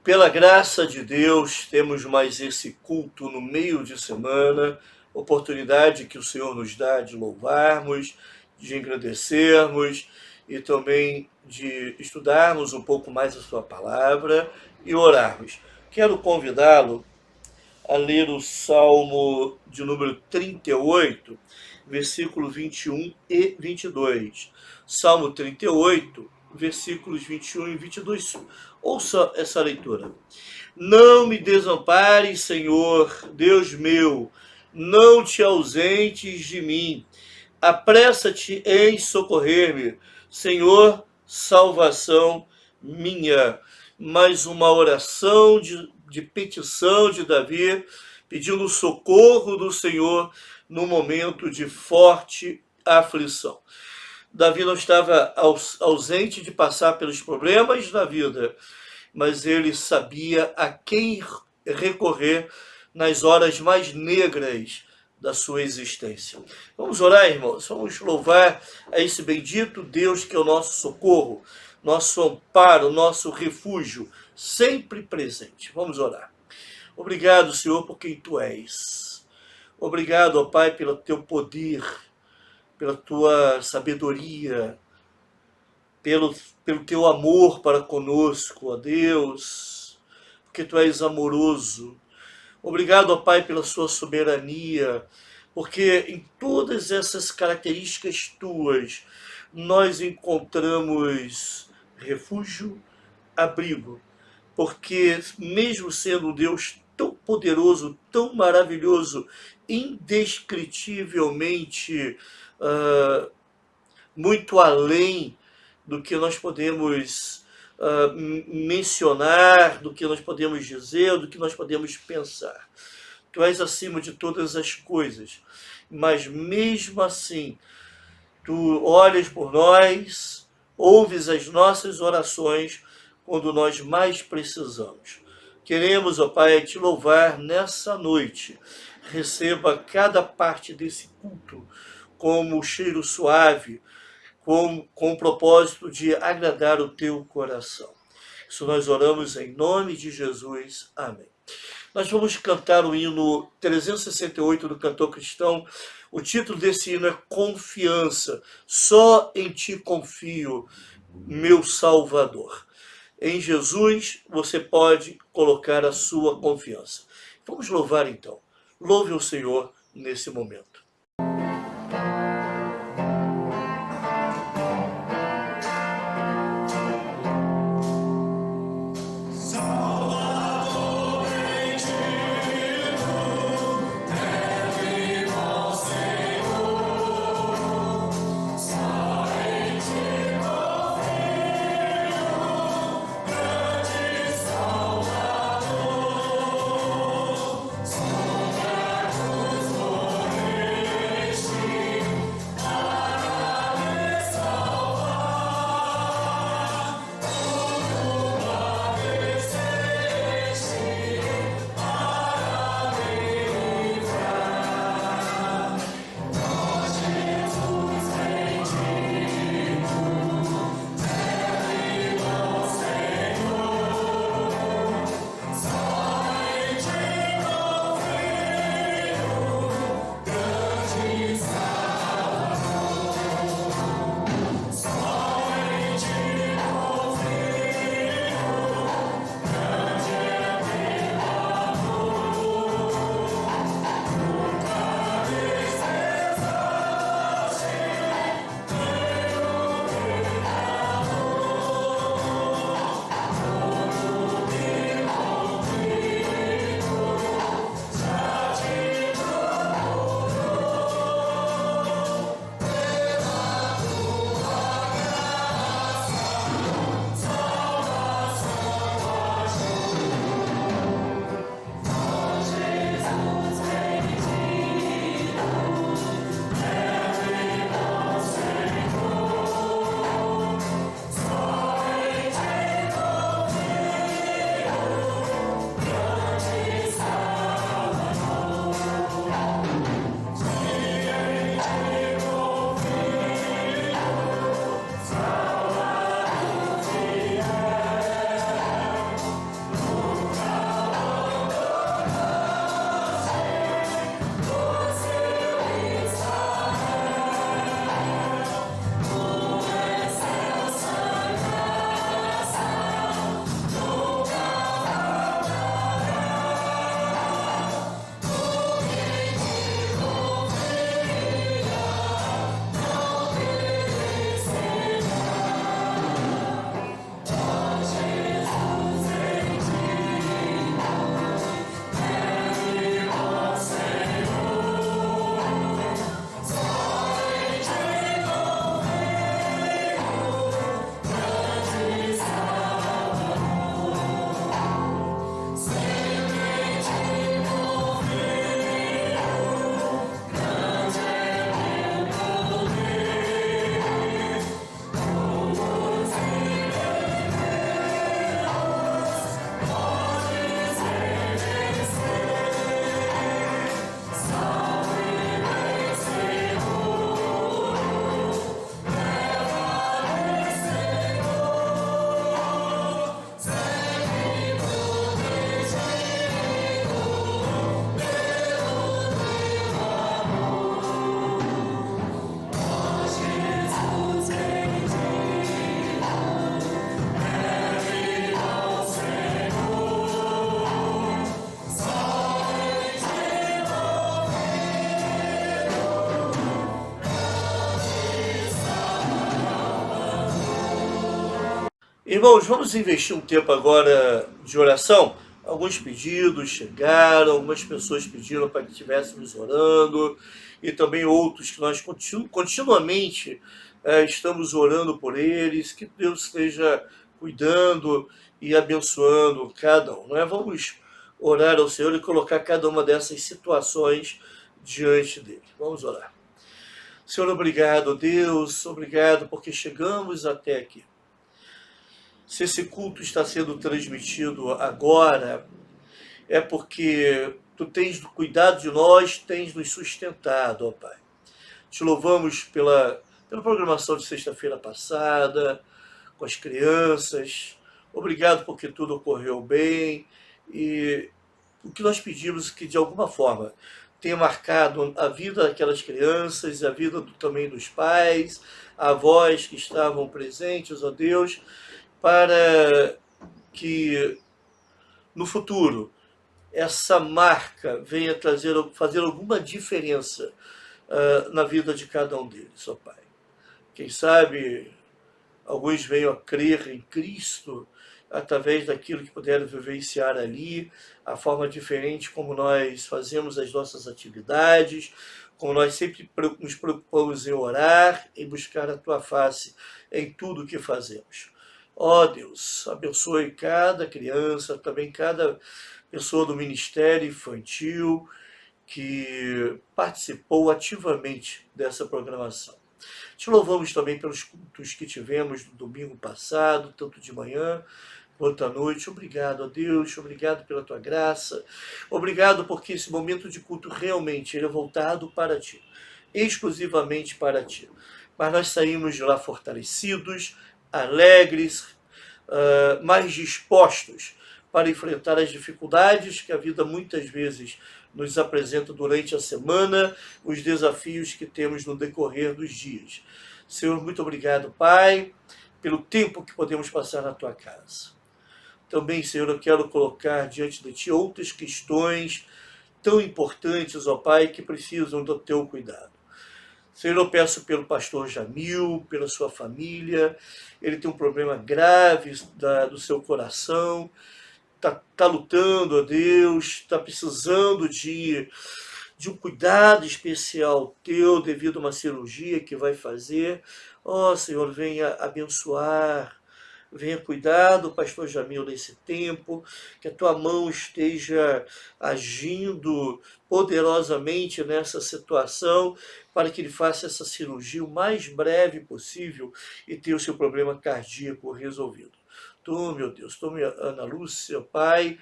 Pela graça de Deus, temos mais esse culto no meio de semana, oportunidade que o Senhor nos dá de louvarmos, de agradecermos e também de estudarmos um pouco mais a sua palavra e orarmos. Quero convidá-lo a ler o Salmo de número 38, versículo 21 e 22. Salmo 38, versículos 21 e 22. Ouça essa leitura. Não me desampares, Senhor, Deus meu, não te ausentes de mim. Apressa-te em socorrer-me, Senhor, salvação minha. Mais uma oração de petição de Davi, pedindo o socorro do Senhor no momento de forte aflição. Davi não estava ausente de passar pelos problemas da vida, mas ele sabia a quem recorrer nas horas mais negras da sua existência. Vamos orar, irmãos, vamos louvar a esse bendito Deus que é o nosso socorro, nosso amparo, nosso refúgio, sempre presente. Vamos orar. Obrigado, Senhor, por quem Tu és. Obrigado, ó Pai, pelo Teu poder, pela Tua sabedoria, pelo Teu amor para conosco, ó Deus, porque Tu és amoroso. Obrigado, ó Pai, pela Sua soberania, porque em todas essas características Tuas, nós encontramos refúgio, abrigo, porque mesmo sendo um Deus tão poderoso, tão maravilhoso, indescritivelmente muito além do que nós podemos mencionar, do que nós podemos dizer, do que nós podemos pensar. Tu és acima de todas as coisas, mas mesmo assim, Tu olhas por nós, ouves as nossas orações quando nós mais precisamos. Queremos, ó Pai, Te louvar nessa noite. Receba cada parte desse culto como cheiro suave, com o propósito de agradar o Teu coração. Isso nós oramos em nome de Jesus. Amém. Nós vamos cantar o hino 368 do Cantor Cristão. O título desse hino é Confiança. Só em Ti confio, meu Salvador. Em Jesus você pode colocar a sua confiança. Vamos louvar então. Louve o Senhor nesse momento. Irmãos, vamos investir um tempo agora de oração. Alguns pedidos chegaram, algumas pessoas pediram para que estivéssemos orando, e também outros que nós continuamente estamos orando por eles, que Deus esteja cuidando e abençoando cada um. Não é? Vamos orar ao Senhor e colocar cada uma dessas situações diante dele. Vamos orar. Senhor, obrigado, Deus, obrigado porque chegamos até aqui. Se esse culto está sendo transmitido agora, é porque tu tens cuidado de nós, tens nos sustentado, ó Pai. Te louvamos pela programação de sexta-feira passada, com as crianças. Obrigado porque tudo ocorreu bem. E o que nós pedimos que, de alguma forma, tenha marcado a vida daquelas crianças, a vida também dos pais, avós que estavam presentes, ó Deus, para que no futuro essa marca venha fazer alguma diferença na vida de cada um deles, ó Pai. Quem sabe alguns venham a crer em Cristo através daquilo que puderam vivenciar ali, a forma diferente como nós fazemos as nossas atividades, como nós sempre nos preocupamos em orar, em buscar a Tua face em tudo o que fazemos. Ó Deus, abençoe cada criança, também cada pessoa do Ministério Infantil que participou ativamente dessa programação. Te louvamos também pelos cultos que tivemos no domingo passado, tanto de manhã quanto à noite. Obrigado a Deus, obrigado pela Tua graça, obrigado porque esse momento de culto realmente ele é voltado para Ti, exclusivamente para Ti. Mas nós saímos de lá fortalecidos, alegres, mais dispostos para enfrentar as dificuldades que a vida muitas vezes nos apresenta durante a semana, os desafios que temos no decorrer dos dias. Senhor, muito obrigado, Pai, pelo tempo que podemos passar na Tua casa. Também, Senhor, eu quero colocar diante de Ti outras questões tão importantes, ó Pai, que precisam do Teu cuidado. Senhor, eu peço pelo pastor Jamil, pela sua família. Ele tem um problema grave do seu coração, está lutando, ó Deus, está precisando de um cuidado especial Teu devido a uma cirurgia que vai fazer. Ó Senhor, venha abençoar, venha cuidar do pastor Jamil nesse tempo, que a Tua mão esteja agindo poderosamente nessa situação, para que ele faça essa cirurgia o mais breve possível e tenha o seu problema cardíaco resolvido. Tu, meu Deus, tome a Ana Lúcia, Pai,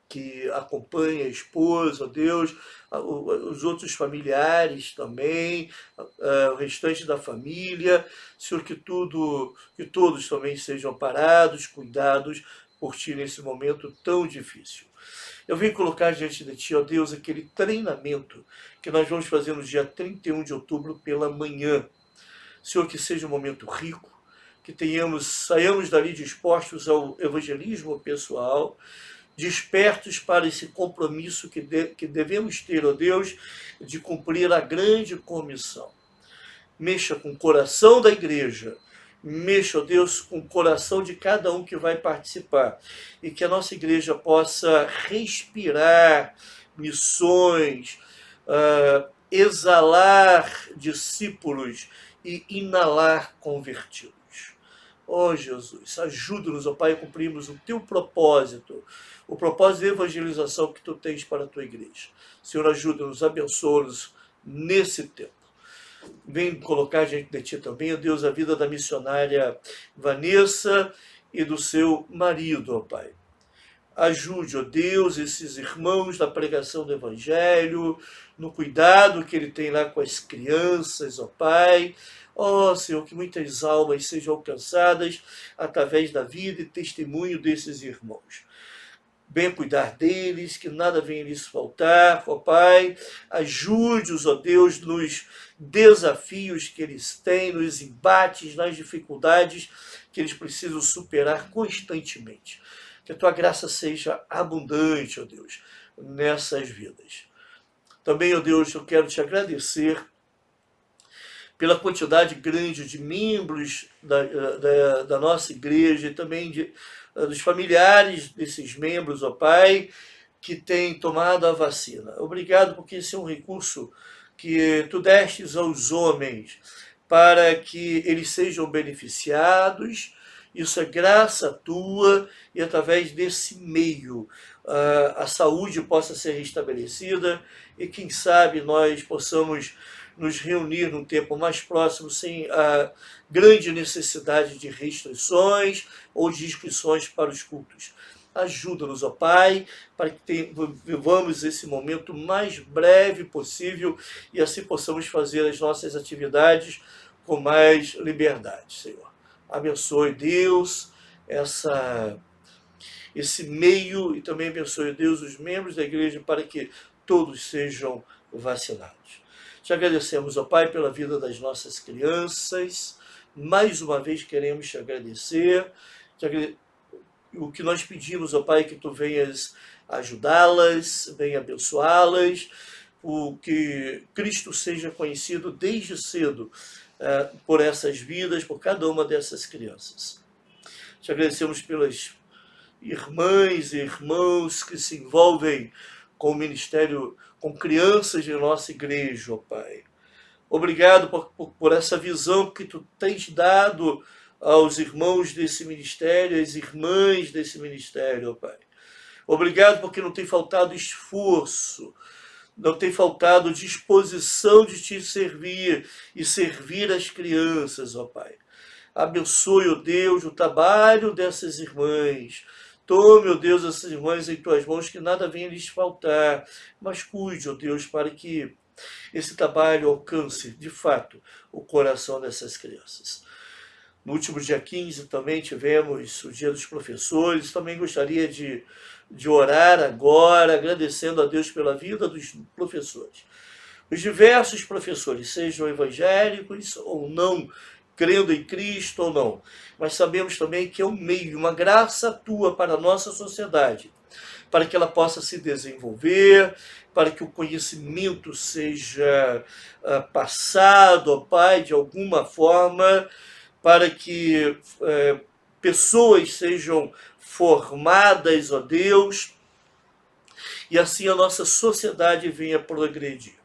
que acompanha a esposa, ó Deus, os outros familiares também, o restante da família. Senhor, que todos também sejam parados, cuidados por Ti nesse momento tão difícil. Eu venho colocar diante de Ti, ó Deus, aquele treinamento que nós vamos fazer no dia 31 de outubro pela manhã. Senhor, que seja um momento rico, que saiamos dali dispostos ao evangelismo pessoal, despertos para esse compromisso que devemos ter, ó Deus, de cumprir a grande comissão. Mexa com o coração da igreja, mexa, ó Deus, com o coração de cada um que vai participar, e que a nossa igreja possa respirar missões, exalar discípulos e inalar convertidos. Ó Jesus, ajuda-nos, ó Pai, a cumprirmos o Teu propósito, o propósito de evangelização que Tu tens para a Tua igreja. Senhor, ajuda-nos, abençoa-nos nesse tempo. Vem colocar diante de Ti também, ó Deus, a vida da missionária Vanessa e do seu marido, ó Pai. Ajude, ó Deus, esses irmãos na pregação do Evangelho, no cuidado que ele tem lá com as crianças, ó Pai. Ó Senhor, que muitas almas sejam alcançadas através da vida e testemunho desses irmãos. Venha cuidar deles, que nada venha lhes faltar, ó Pai. Ajude-os, ó Deus, nos desafios que eles têm, nos embates, nas dificuldades que eles precisam superar constantemente. Que a Tua graça seja abundante, ó Deus, nessas vidas. Também, ó Deus, eu quero Te agradecer pela quantidade grande de membros da nossa igreja e também dos familiares desses membros, ó Pai, que têm tomado a vacina. Obrigado, porque esse é um recurso que tu destes aos homens para que eles sejam beneficiados. Isso é graça tua, e através desse meio a saúde possa ser restabelecida e, quem sabe, nós possamos nos reunir num tempo mais próximo sem a grande necessidade de restrições ou de inscrições para os cultos. Ajuda-nos, ó Pai, para que vivamos esse momento o mais breve possível e assim possamos fazer as nossas atividades com mais liberdade, Senhor. Abençoe, Deus, esse meio, e também abençoe, Deus, os membros da igreja para que todos sejam vacinados. Te agradecemos, ó Pai, pela vida das nossas crianças. Mais uma vez queremos te agradecer. O que nós pedimos, ó Pai, é que tu venhas ajudá-las, venha abençoá-las, o que Cristo seja conhecido desde cedo por essas vidas, por cada uma dessas crianças. Te agradecemos pelas irmãs e irmãos que se envolvem com o ministério, com crianças de nossa igreja, ó Pai. Obrigado por essa visão que tu tens dado aos irmãos desse ministério, às irmãs desse ministério, ó Pai. Obrigado porque não tem faltado esforço, não tem faltado disposição de te servir e servir as crianças, ó Pai. Abençoe, ó Deus, o trabalho dessas irmãs. Tome, ó Deus, essas irmãs em tuas mãos, que nada venha lhes faltar. Mas cuide, ó Deus, para que esse trabalho alcance, de fato, o coração dessas crianças. No último dia 15 também tivemos o Dia dos Professores. Também gostaria de orar agora, agradecendo a Deus pela vida dos professores. Os diversos professores, sejam evangélicos ou não, crendo em Cristo ou não. Mas sabemos também que é um meio, uma graça tua para a nossa sociedade, para que ela possa se desenvolver, para que o conhecimento seja passado, ó Pai, de alguma forma, para que pessoas sejam formadas, ó Deus, e assim a nossa sociedade venha progredir.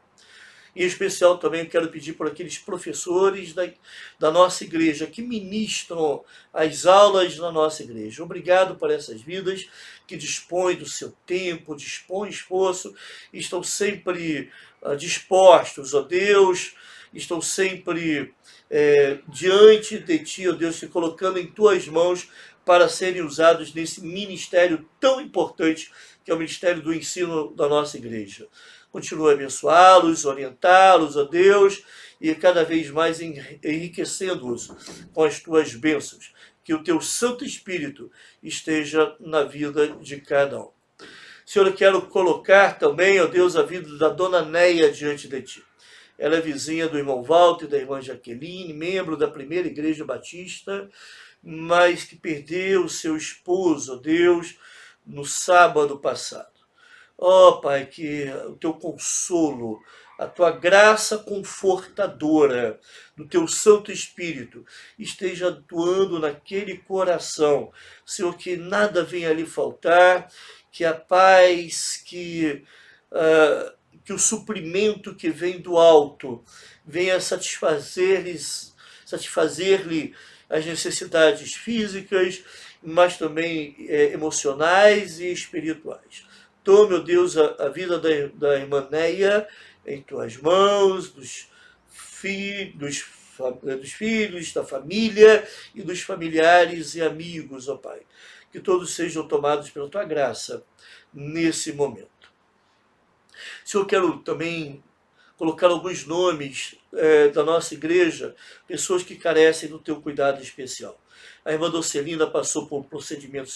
Em especial também quero pedir por aqueles professores da nossa igreja que ministram as aulas na nossa igreja. Obrigado por essas vidas que dispõem do seu tempo, dispõem esforço, e estão sempre dispostos, ó Deus, estão sempre diante de ti, ó Deus, se colocando em tuas mãos para serem usados nesse ministério tão importante que é o ministério do ensino da nossa igreja. Continua a abençoá-los, orientá-los, ó Deus, e cada vez mais enriquecendo-os com as tuas bênçãos. Que o teu Santo Espírito esteja na vida de cada um. Senhor, eu quero colocar também, ó Deus, a vida da dona Neia diante de ti. Ela é vizinha do irmão Walter e da irmã Jaqueline, membro da primeira igreja batista, mas que perdeu seu esposo, ó Deus, no sábado passado. Ó Pai, que o teu consolo, a tua graça confortadora do teu Santo Espírito esteja atuando naquele coração. Senhor, que nada venha lhe faltar, que a paz, que o suprimento que vem do alto venha satisfazer-lhe as necessidades físicas, mas também emocionais e espirituais. Tome, ó Deus, a vida da irmã Neia em tuas mãos, dos filhos, da família e dos familiares e amigos, ó Pai. Que todos sejam tomados pela tua graça nesse momento. Senhor, quero também colocar alguns nomes da nossa igreja, pessoas que carecem do teu cuidado especial. A irmã Docelina passou por um procedimento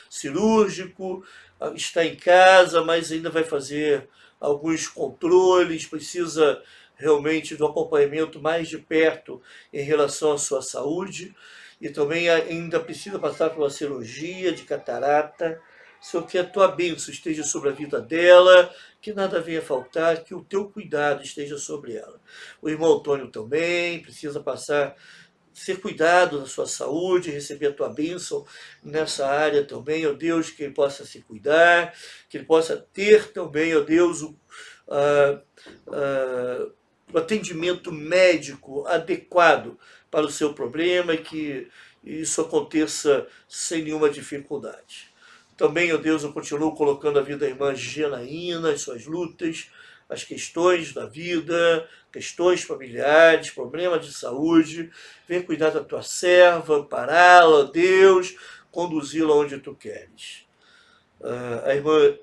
cirúrgico, está em casa, mas ainda vai fazer alguns controles, precisa realmente de um acompanhamento mais de perto em relação à sua saúde, e também ainda precisa passar por uma cirurgia de catarata. Senhor, que a tua bênção esteja sobre a vida dela, que nada venha faltar, que o teu cuidado esteja sobre ela. O irmão Antônio também precisa passar, ser cuidado da sua saúde, receber a tua bênção nessa área também, ó Deus, que ele possa se cuidar, que ele possa ter também, ó Deus, ah, o atendimento médico adequado para o seu problema e que isso aconteça sem nenhuma dificuldade. Também, ó Deus, eu continuo colocando a vida da irmã Janaína, as suas lutas, as questões da vida, questões familiares, problemas de saúde. Venha cuidar da tua serva, ampará-la, ó Deus, conduzi-la onde tu queres. A irmã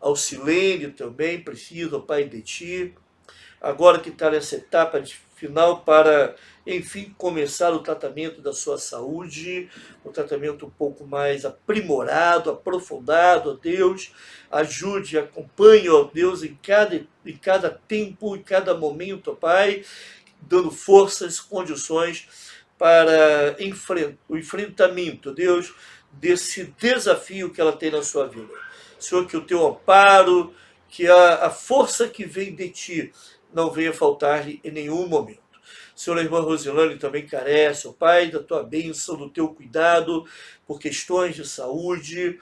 Alcilene também precisa, ó Pai, de ti. Agora que está nessa etapa final para, enfim, começar o tratamento da sua saúde, um tratamento um pouco mais aprimorado, aprofundado, ó Deus. Ajude, acompanhe, ó Deus, em cada tempo, em cada momento, ó Pai, dando forças, condições para o enfrentamento, Deus, desse desafio que ela tem na sua vida. Senhor, que o teu amparo, que a força que vem de ti não venha faltar-lhe em nenhum momento. Senhor, a irmã Rosilane também carece, ó Pai, da tua bênção, do teu cuidado por questões de saúde,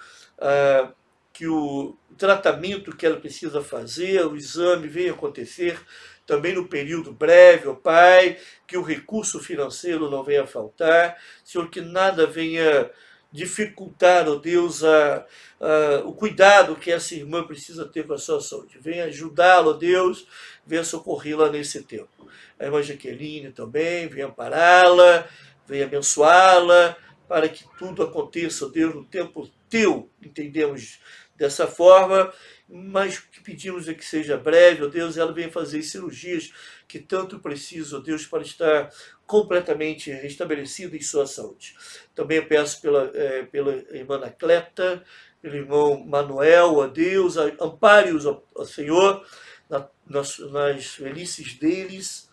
que o tratamento que ela precisa fazer, o exame venha acontecer também no período breve, ó Pai, que o recurso financeiro não venha faltar, Senhor, que nada venha dificultar, ó Deus, o cuidado que essa irmã precisa ter com a sua saúde. Venha ajudá-la, ó Deus, venha socorrê-la nesse tempo. A irmã Jaqueline também, venha ampará-la, venha abençoá-la, para que tudo aconteça, ó Deus, no tempo teu, entendemos dessa forma, mas o que pedimos é que seja breve, ó Deus, ela venha fazer cirurgias que tanto precisa, ó Deus, para estar completamente restabelecida em sua saúde. Também eu peço pela irmã Anacleta, pelo irmão Manuel, ó Deus, ampare-os, ó Senhor, nas velhices deles.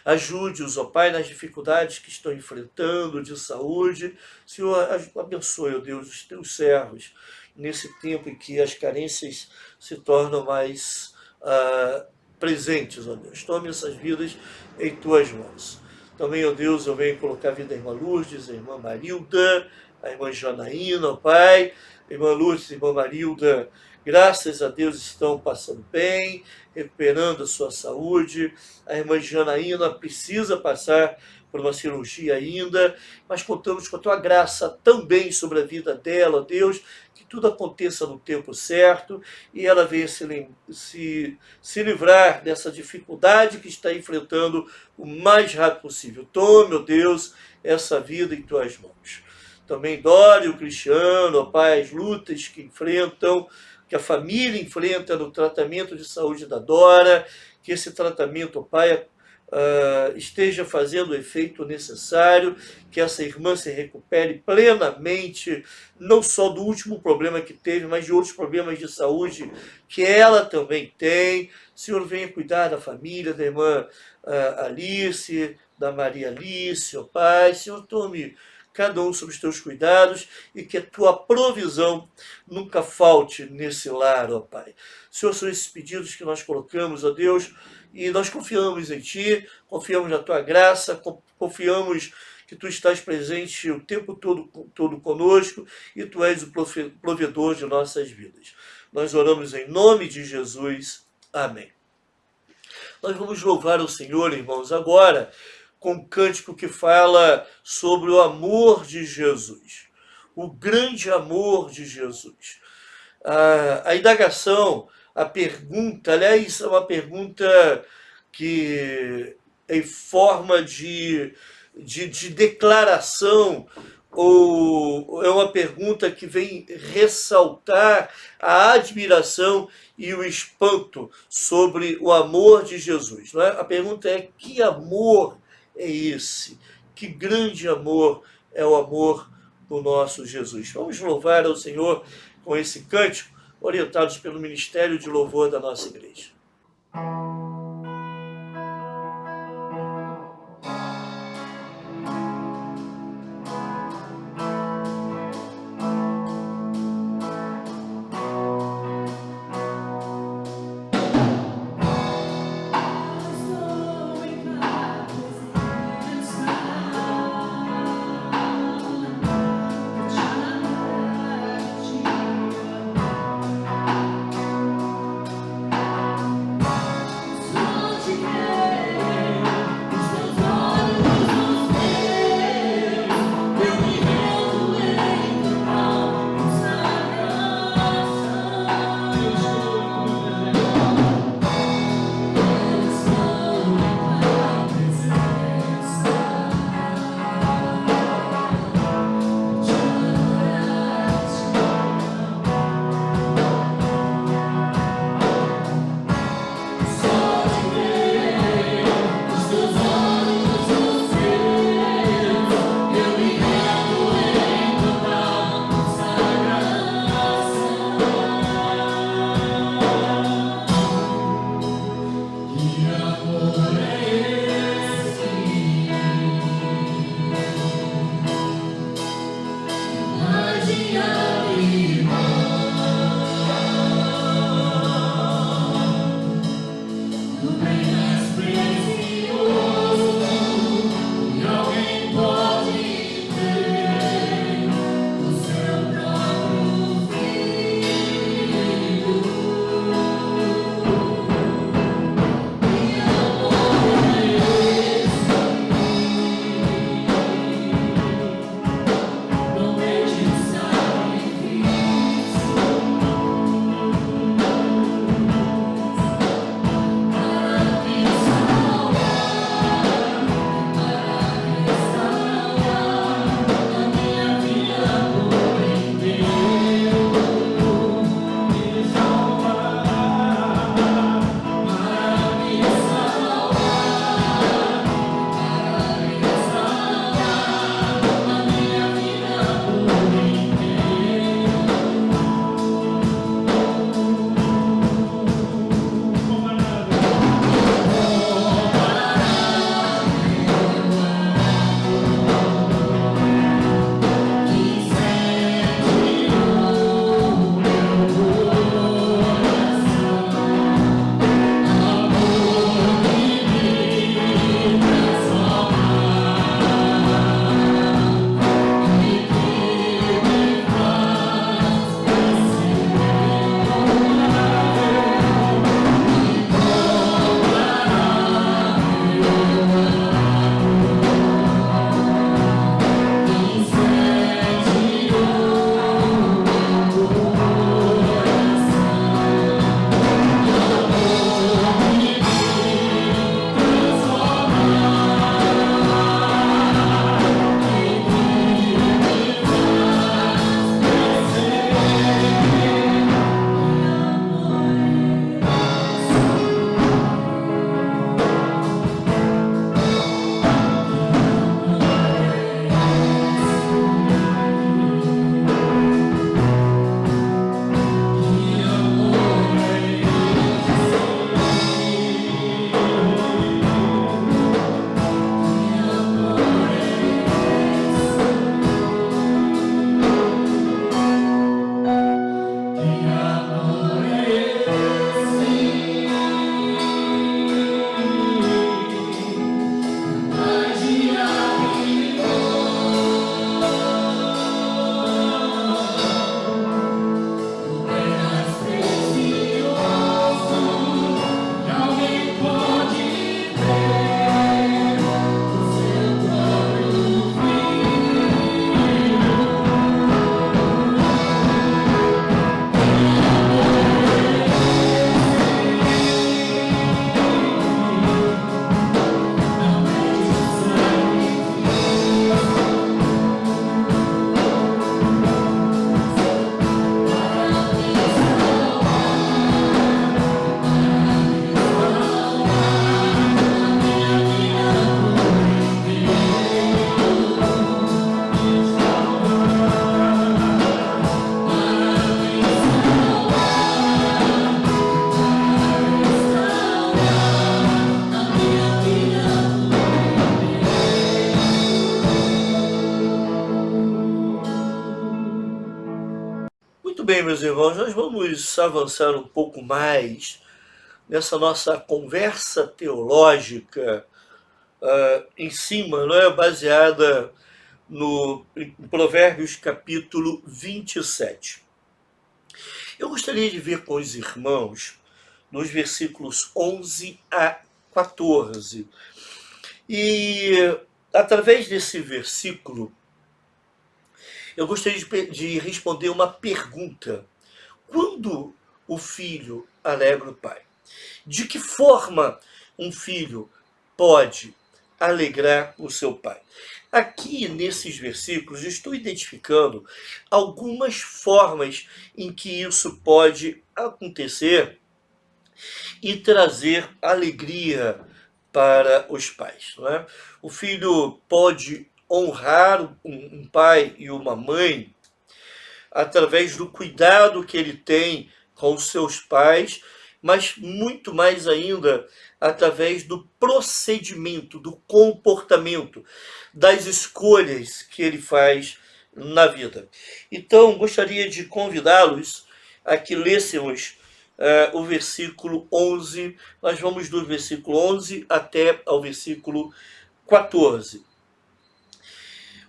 Ajude-os, ó Pai, nas dificuldades que estão enfrentando de saúde. Senhor, abençoe, ó Deus, os teus servos nesse tempo em que as carências se tornam mais presentes, ó Deus. Tome essas vidas em tuas mãos. Também, ó Deus, eu venho colocar a vida da irmã Lourdes, a irmã Marilda, a irmã Janaína, ó Pai. Irmã Lourdes e irmã Marilda, graças a Deus, estão passando bem, recuperando a sua saúde. A irmã Janaína precisa passar por uma cirurgia ainda, mas contamos com a tua graça também sobre a vida dela, ó Deus, que tudo aconteça no tempo certo e ela venha se livrar dessa dificuldade que está enfrentando o mais rápido possível. Tome, ó Deus, essa vida em tuas mãos. Também Dória, o Cristiano, ó Pai, as lutas que enfrentam, que a família enfrenta no tratamento de saúde da Dora, que esse tratamento, ó Pai, esteja fazendo o efeito necessário, que essa irmã se recupere plenamente, não só do último problema que teve, mas de outros problemas de saúde que ela também tem. Senhor, venha cuidar da família, da irmã Alice, da Maria Alice, ó Pai. Senhor, tome cada um sob os teus cuidados e que a tua provisão nunca falte nesse lar, ó Pai. Senhor, são esses pedidos que nós colocamos, ó Deus, e nós confiamos em Ti, confiamos na Tua graça, confiamos que Tu estás presente o tempo todo conosco e Tu és o provedor de nossas vidas. Nós oramos em nome de Jesus. Amém. Nós vamos louvar o Senhor, irmãos, agora com um cântico que fala sobre o amor de Jesus, o grande amor de Jesus. A indagação, a pergunta, aliás, é uma pergunta que em forma de declaração, ou é uma pergunta que vem ressaltar a admiração e o espanto sobre o amor de Jesus. Não é? A pergunta é: que amor é esse? Que grande amor é o amor do nosso Jesus? Vamos louvar ao Senhor com esse cântico, orientados pelo Ministério de Louvor da nossa igreja. meus irmãos, nós vamos avançar um pouco mais nessa nossa conversa teológica em cima, não é? Baseada em Provérbios capítulo 27. Eu gostaria de ver com os irmãos nos versículos 11 a 14. E através desse versículo, eu gostaria de responder uma pergunta. Quando o filho alegra o pai? De que forma um filho pode alegrar o seu pai? Aqui, nesses versículos, eu estou identificando algumas formas em que isso pode acontecer e trazer alegria para os pais. Não é? O filho pode honrar um pai e uma mãe através do cuidado que ele tem com os seus pais, mas muito mais ainda através do procedimento, do comportamento, das escolhas que ele faz na vida. Então, gostaria de convidá-los a que lêssemos o versículo 11. Nós vamos do versículo 11 até ao versículo 14.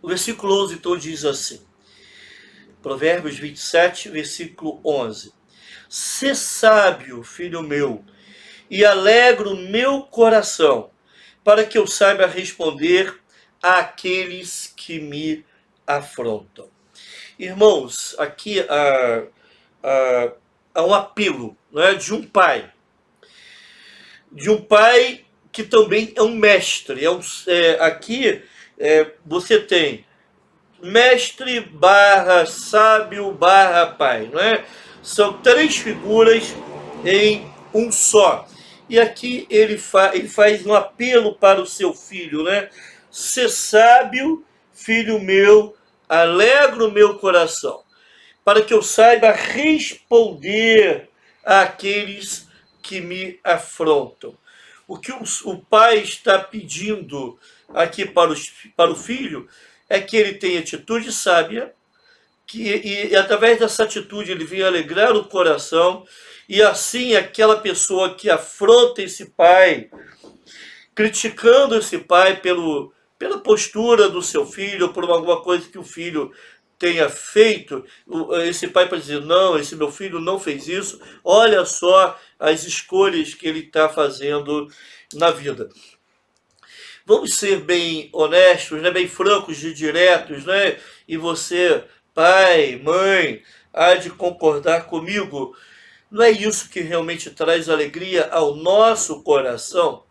O versículo 11, então, diz assim, Provérbios 27, versículo 11. Sê sábio, filho meu, e alegra o meu coração, para que eu saiba responder àqueles que me afrontam. Irmãos, aqui há um apelo, não é, de um pai que também é um mestre. Aqui você tem mestre barra sábio barra pai, não é? São três figuras em um só. E aqui ele faz um apelo para o seu filho, né? Sê sábio, filho meu, alegra o meu coração, para que eu saiba responder àqueles que me afrontam. O que o pai está pedindo aqui para o filho é que ele tenha atitude sábia, e através dessa atitude ele venha alegrar o coração, e assim aquela pessoa que afronta esse pai, criticando esse pai pela postura do seu filho, por alguma coisa que o filho tenha feito, esse pai pode dizer, não, esse meu filho não fez isso, olha só as escolhas que ele está fazendo na vida. Vamos ser bem honestos, né? Bem francos e diretos, né? E você, pai, mãe, há de concordar comigo. Não é isso que realmente traz alegria ao nosso coração?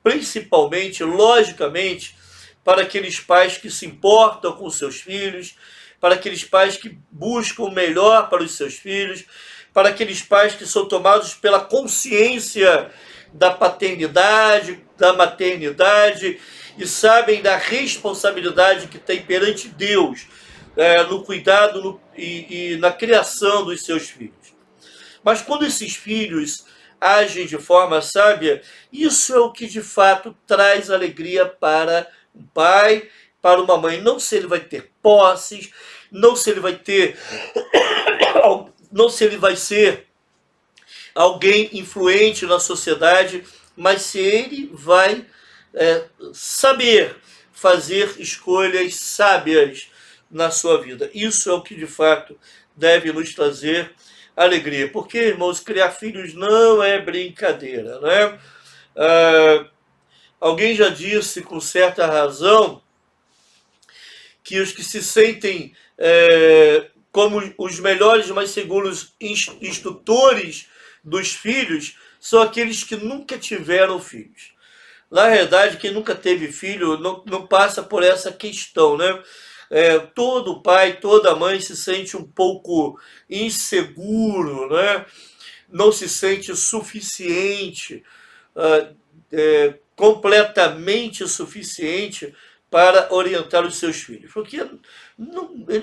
Principalmente, logicamente, para aqueles pais que se importam com seus filhos, para aqueles pais que buscam o melhor para os seus filhos, para aqueles pais que são tomados pela consciência da paternidade, da maternidade, e sabem da responsabilidade que tem perante Deus, no cuidado e na criação dos seus filhos. Mas quando esses filhos agem de forma sábia, isso é o que de fato traz alegria para um pai, para uma mãe. Não se ele vai ter posses, não se ele vai ter, não se ele vai ser alguém influente na sociedade, mas se ele vai saber fazer escolhas sábias na sua vida. Isso é o que de fato deve nos trazer alegria. Porque, irmãos, criar filhos não é brincadeira, não é? Alguém já disse com certa razão que os que se sentem como os melhores, mais seguros instrutores dos filhos são aqueles que nunca tiveram filhos. Na verdade, quem nunca teve filho não passa por essa questão, né? Todo pai, toda mãe se sente um pouco inseguro, né? Não se sente suficiente, completamente suficiente para orientar os seus filhos. Porque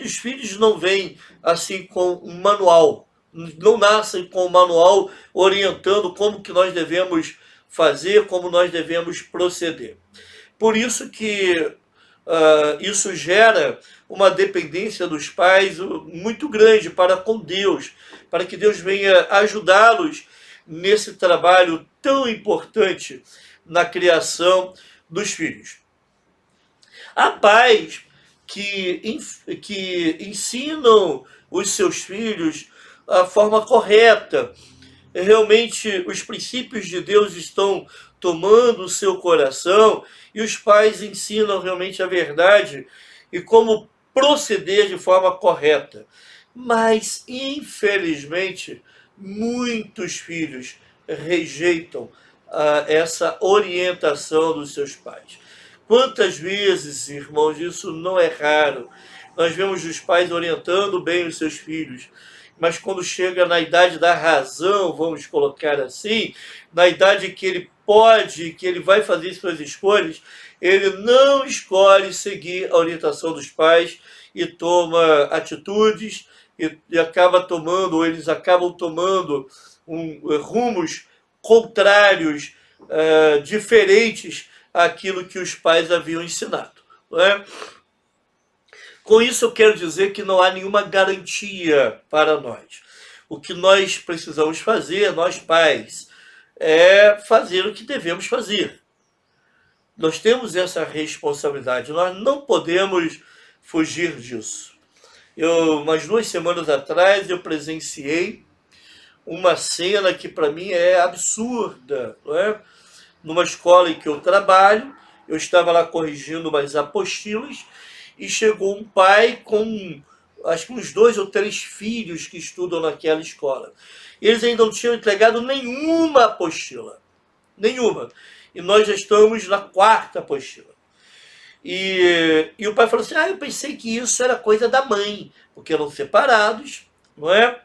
os filhos não vêm assim com um manual, não nascem com um manual orientando como que nós devemos fazer, como nós devemos proceder. Por isso que isso gera uma dependência dos pais muito grande para com Deus, para que Deus venha ajudá-los nesse trabalho tão importante na criação dos filhos. Há pais que ensinam os seus filhos a forma correta. Realmente os princípios de Deus estão tomando o seu coração e os pais ensinam realmente a verdade e como proceder de forma correta. Mas, infelizmente, muitos filhos rejeitam essa orientação dos seus pais. Quantas vezes, irmãos, isso não é raro. Nós vemos os pais orientando bem os seus filhos, mas quando chega na idade da razão, vamos colocar assim, na idade que ele pode, que ele vai fazer suas escolhas, ele não escolhe seguir a orientação dos pais e toma atitudes e acaba tomando, ou eles acabam tomando rumos contrários, diferentes àquilo que os pais haviam ensinado, não é? Com isso eu quero dizer que não há nenhuma garantia para nós. O que nós precisamos fazer, nós pais, é fazer o que devemos fazer. Nós temos essa responsabilidade, nós não podemos fugir disso. Umas 2 semanas atrás, eu presenciei uma cena que para mim é absurda, não é? Numa escola em que eu trabalho, eu estava lá corrigindo umas apostilas, e chegou um pai com, acho que uns 2 ou 3 filhos que estudam naquela escola. Eles ainda não tinham entregado nenhuma apostila. Nenhuma. E nós já estamos na 4ª apostila. E o pai falou assim, eu pensei que isso era coisa da mãe, porque eram separados, não é?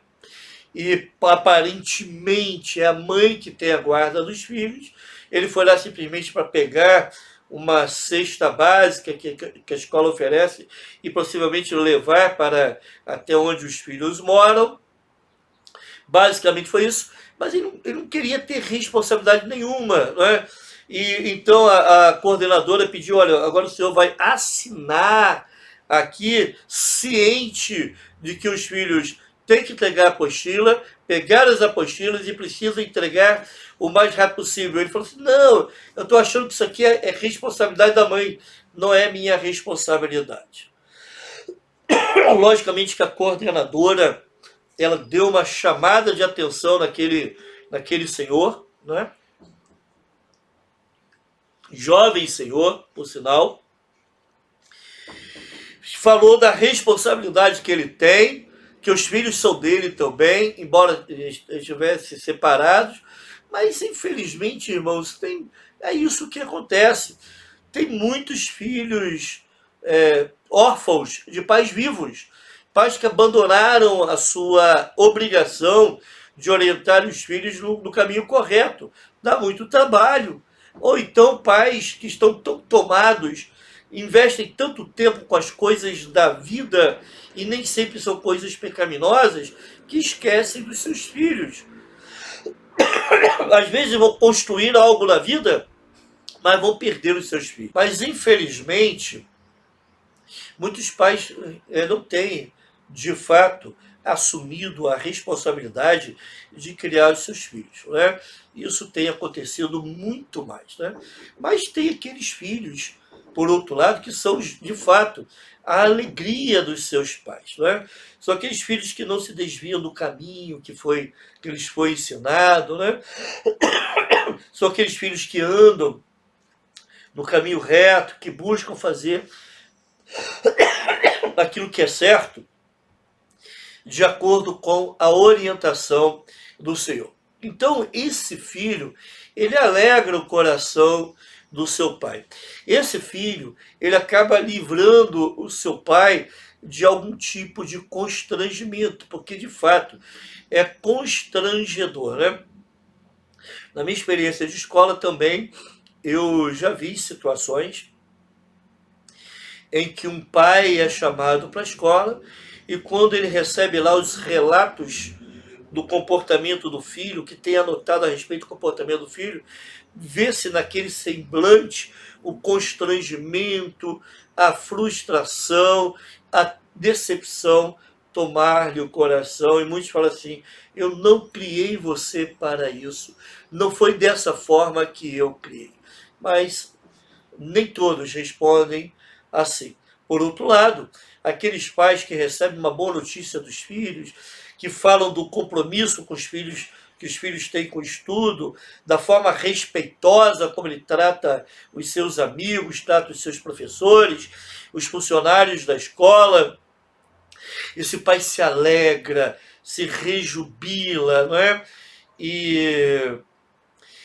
E aparentemente é a mãe que tem a guarda dos filhos. Ele foi lá simplesmente para pegar uma cesta básica que a escola oferece e possivelmente levar para até onde os filhos moram. Basicamente foi isso, mas ele não queria ter responsabilidade nenhuma, não é? E então a coordenadora pediu, olha, agora o senhor vai assinar aqui, ciente de que os filhos têm que entregar a apostila, pegar as apostilas e precisam entregar o mais rápido possível. Ele falou assim, não, eu estou achando que isso aqui é responsabilidade da mãe, não é minha responsabilidade. Logicamente que a coordenadora, ela deu uma chamada de atenção naquele senhor, né? Jovem senhor, por sinal, falou da responsabilidade que ele tem, que os filhos são dele também, embora estivessem separados, mas infelizmente, irmãos, é isso que acontece. Tem muitos filhos órfãos de pais vivos, pais que abandonaram a sua obrigação de orientar os filhos no caminho correto. Dá muito trabalho. Ou então pais que estão tão tomados, investem tanto tempo com as coisas da vida, e nem sempre são coisas pecaminosas, que esquecem dos seus filhos. Às vezes vão construir algo na vida, mas vão perder os seus filhos. Mas infelizmente, muitos pais não têm, de fato, assumido a responsabilidade de criar os seus filhos, né? Isso tem acontecido muito mais, né? Mas tem aqueles filhos, por outro lado, que são, de fato, a alegria dos seus pais, né? São aqueles filhos que não se desviam do caminho que lhes foi ensinado, né? São aqueles filhos que andam no caminho reto, que buscam fazer aquilo que é certo, de acordo com a orientação do Senhor. Então, esse filho, ele alegra o coração do seu pai. Esse filho, ele acaba livrando o seu pai de algum tipo de constrangimento, porque, de fato, é constrangedor, né? Na minha experiência de escola também, eu já vi situações em que um pai é chamado para a escola e quando ele recebe lá os relatos do comportamento do filho, que tem anotado a respeito do comportamento do filho, vê-se naquele semblante o constrangimento, a frustração a decepção tomar-lhe o coração, e muitos falam assim: eu não criei você para isso, não foi dessa forma que eu criei. Mas nem todos respondem assim. Por outro lado, aqueles pais que recebem uma boa notícia dos filhos, que falam do compromisso com os filhos, que os filhos têm com o estudo, da forma respeitosa como ele trata os seus amigos, trata os seus professores, os funcionários da escola. Esse pai se alegra, se rejubila, não é? E,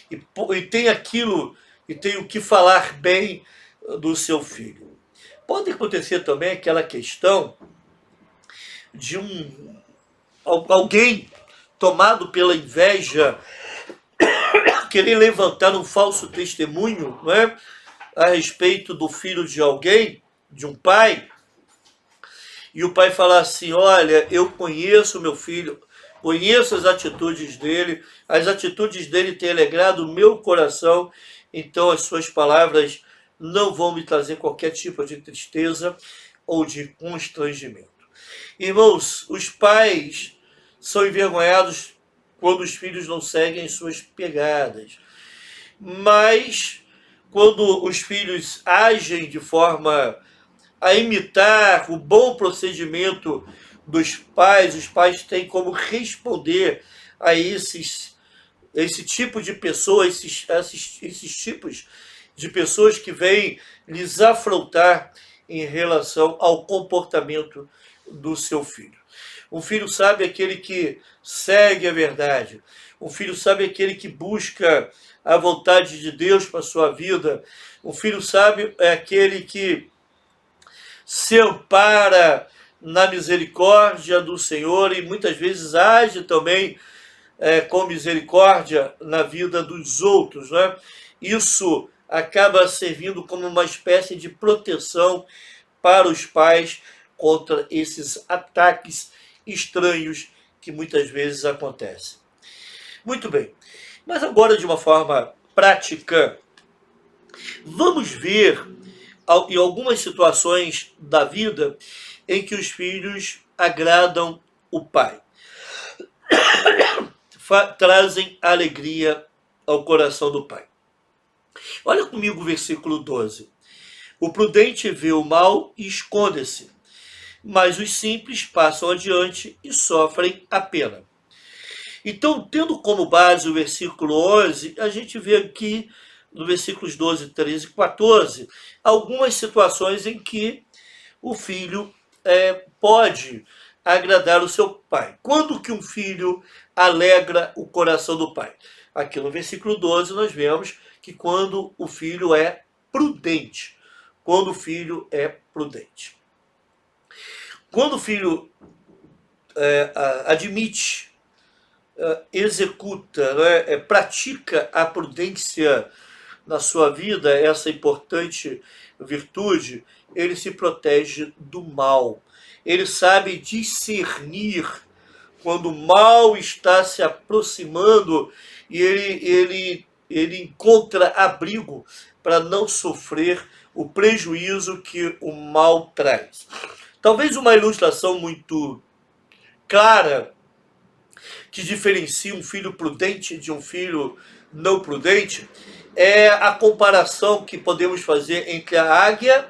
e tem aquilo, e tem o que falar bem do seu filho. Pode acontecer também aquela questão de alguém tomado pela inveja querer levantar um falso testemunho, não é? A respeito do filho de alguém, de um pai, e o pai falar assim: olha, eu conheço meu filho, conheço as atitudes dele têm alegrado o meu coração, então as suas palavras não vão me trazer qualquer tipo de tristeza ou de constrangimento. Irmãos, os pais são envergonhados quando os filhos não seguem suas pegadas, mas quando os filhos agem de forma a imitar o bom procedimento dos pais, os pais têm como responder a esse tipo de pessoa, esses tipos de pessoas que vêm lhes afrontar em relação ao comportamento do seu filho. Um filho sábio é aquele que segue a verdade. Um filho sábio é aquele que busca a vontade de Deus para a sua vida. Um filho sábio é aquele que se ampara na misericórdia do Senhor e muitas vezes age também com misericórdia na vida dos outros, né? Isso acaba servindo como uma espécie de proteção para os pais contra esses ataques estranhos que muitas vezes acontecem. Muito bem, mas agora de uma forma prática, vamos ver em algumas situações da vida em que os filhos agradam o pai, trazem alegria ao coração do pai. Olha comigo o versículo 12. O prudente vê o mal e esconde-se, mas os simples passam adiante e sofrem a pena. Então, tendo como base o versículo 11, a gente vê aqui no versículos 12, 13 e 14, algumas situações em que o filho pode agradar o seu pai. Quando que um filho alegra o coração do pai? Aqui no versículo 12 nós vemos que quando o filho é prudente. Quando o filho é prudente. Quando o filho admite, executa, né, pratica a prudência na sua vida, essa importante virtude, ele se protege do mal. Ele sabe discernir quando o mal está se aproximando e ele encontra abrigo para não sofrer o prejuízo que o mal traz. Talvez uma ilustração muito clara que diferencia um filho prudente de um filho não prudente é a comparação que podemos fazer entre a águia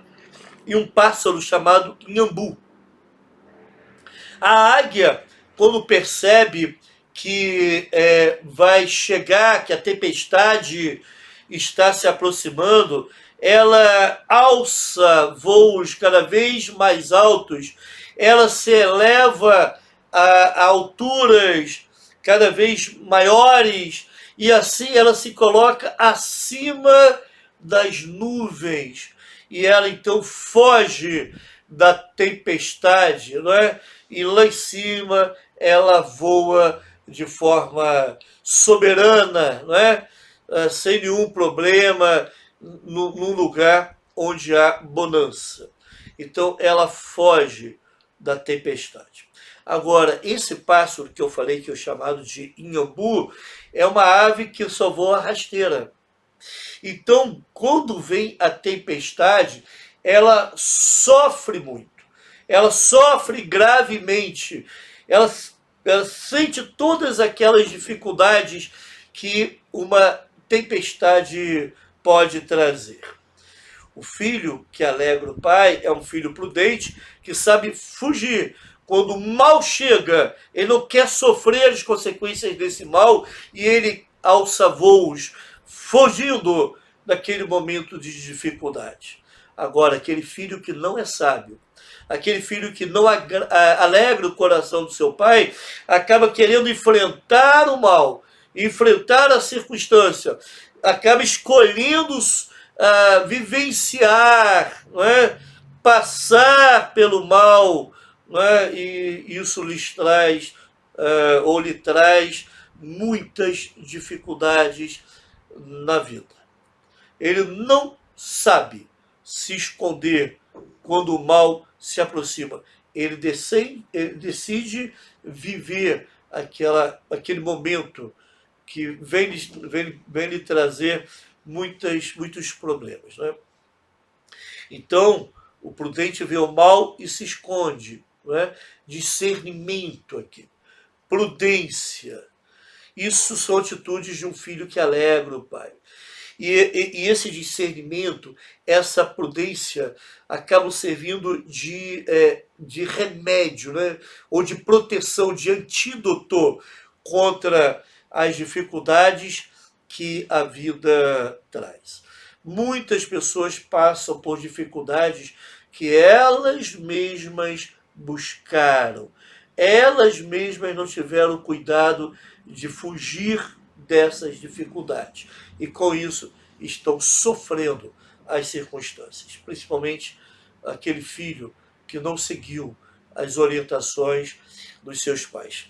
e um pássaro chamado inhambu. A águia, quando percebe que vai chegar, que a tempestade está se aproximando, ela alça voos cada vez mais altos, ela se eleva a alturas cada vez maiores, e assim ela se coloca acima das nuvens, e ela então foge da tempestade, não é? E lá em cima ela voa de forma soberana, não é? Sem nenhum problema, num lugar onde há bonança. Então ela foge da tempestade. Agora, esse pássaro que eu falei, que é chamado de inhambu, é uma ave que só voa rasteira. Então, quando vem a tempestade, ela sofre muito. ela sofre gravemente, ela, ela sente todas aquelas dificuldades que uma tempestade pode trazer. O filho que alegra o pai é um filho prudente que sabe fugir. Quando o mal chega, ele não quer sofrer as consequências desse mal e ele alça voos, fugindo daquele momento de dificuldade. Agora, aquele filho que não é sábio, aquele filho que não alegra o coração do seu pai, acaba querendo enfrentar o mal, enfrentar a circunstância, acaba escolhendo vivenciar, não é? Passar pelo mal, não é? E isso lhes traz, ou lhe traz, muitas dificuldades na vida. Ele não sabe se esconder quando o mal se aproxima. Ele decide viver aquele momento que vem lhe trazer muitos problemas. Né? Então, o prudente vê o mal e se esconde. Não é? Discernimento aqui. Prudência. Isso são atitudes de um filho que alegra o pai. E esse discernimento, essa prudência, acabam servindo de remédio, né? Ou de proteção, de antídoto contra as dificuldades que a vida traz. Muitas pessoas passam por dificuldades que elas mesmas buscaram. Elas mesmas não tiveram cuidado de fugir dessas dificuldades. E com isso estão sofrendo as circunstâncias. Principalmente aquele filho que não seguiu as orientações dos seus pais.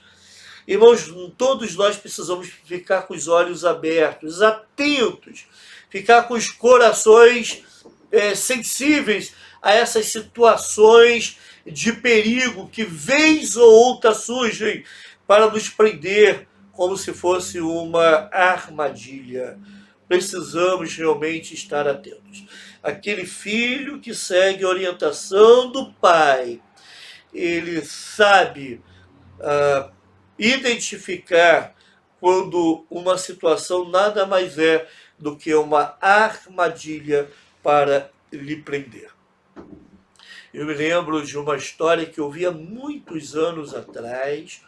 Irmãos, todos nós precisamos ficar com os olhos abertos, atentos, ficar com os corações sensíveis a essas situações de perigo que vez ou outra surgem para nos prender como se fosse uma armadilha. Precisamos realmente estar atentos. Aquele filho que segue a orientação do pai, ele sabe identificar quando uma situação nada mais é do que uma armadilha para lhe prender. Eu me lembro de uma história que eu vi há muitos anos atrás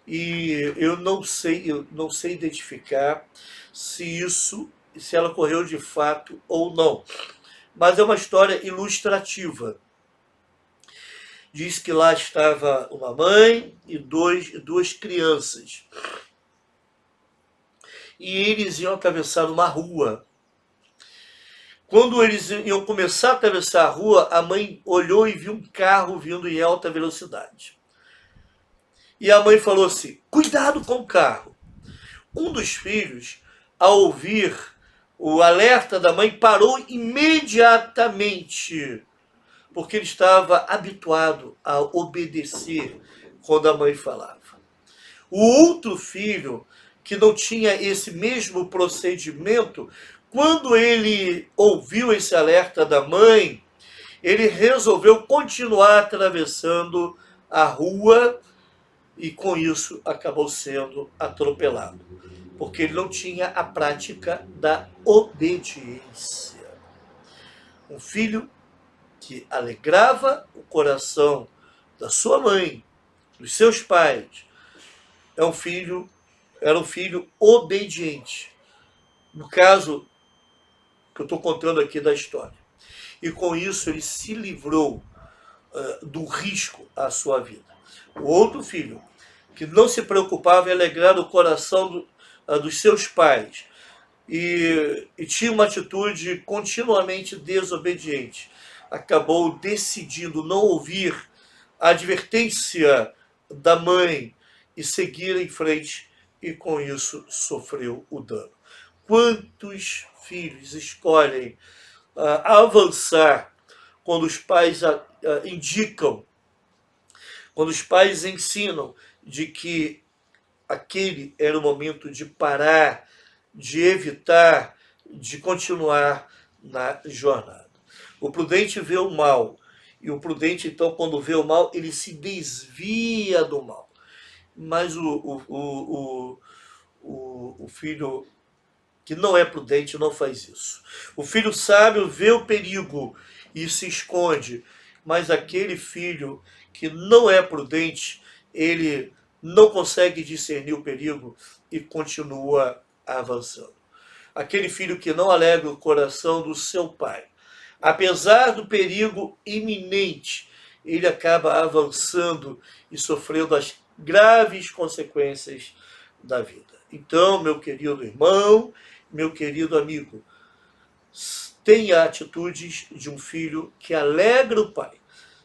e eu não sei identificar se ela ocorreu de fato ou não. Mas é uma história ilustrativa. Diz que lá estava uma mãe e duas crianças. E eles iam atravessar uma rua. Quando eles iam começar a atravessar a rua, a mãe olhou e viu um carro vindo em alta velocidade. E a mãe falou assim: cuidado com o carro. Um dos filhos, ao ouvir o alerta da mãe, parou imediatamente, porque ele estava habituado a obedecer quando a mãe falava. O outro filho, que não tinha esse mesmo procedimento, quando ele ouviu esse alerta da mãe, ele resolveu continuar atravessando a rua e com isso acabou sendo atropelado, porque ele não tinha a prática da obediência. Um filho que alegrava o coração da sua mãe, dos seus pais, era um filho obediente. No caso que eu estou contando aqui da história. E com isso ele se livrou do risco à sua vida. O outro filho, que não se preocupava em alegrar o coração dos seus pais e tinha uma atitude continuamente desobediente, acabou decidindo não ouvir a advertência da mãe e seguir em frente, e com isso sofreu o dano. Quantos filhos escolhem avançar quando os pais indicam, quando os pais ensinam de que aquele era o momento de parar, de evitar, de continuar na jornada. O prudente vê o mal E o prudente, então, quando vê o mal, ele se desvia do mal. Mas o filho que não é prudente não faz isso. O filho sábio vê o perigo e se esconde, mas aquele filho que não é prudente, ele não consegue discernir o perigo e continua avançando. Aquele filho que não alegra o coração do seu pai, apesar do perigo iminente, ele acaba avançando e sofrendo as graves consequências da vida. Então, meu querido irmão, meu querido amigo, tenha atitudes de um filho que alegra o pai.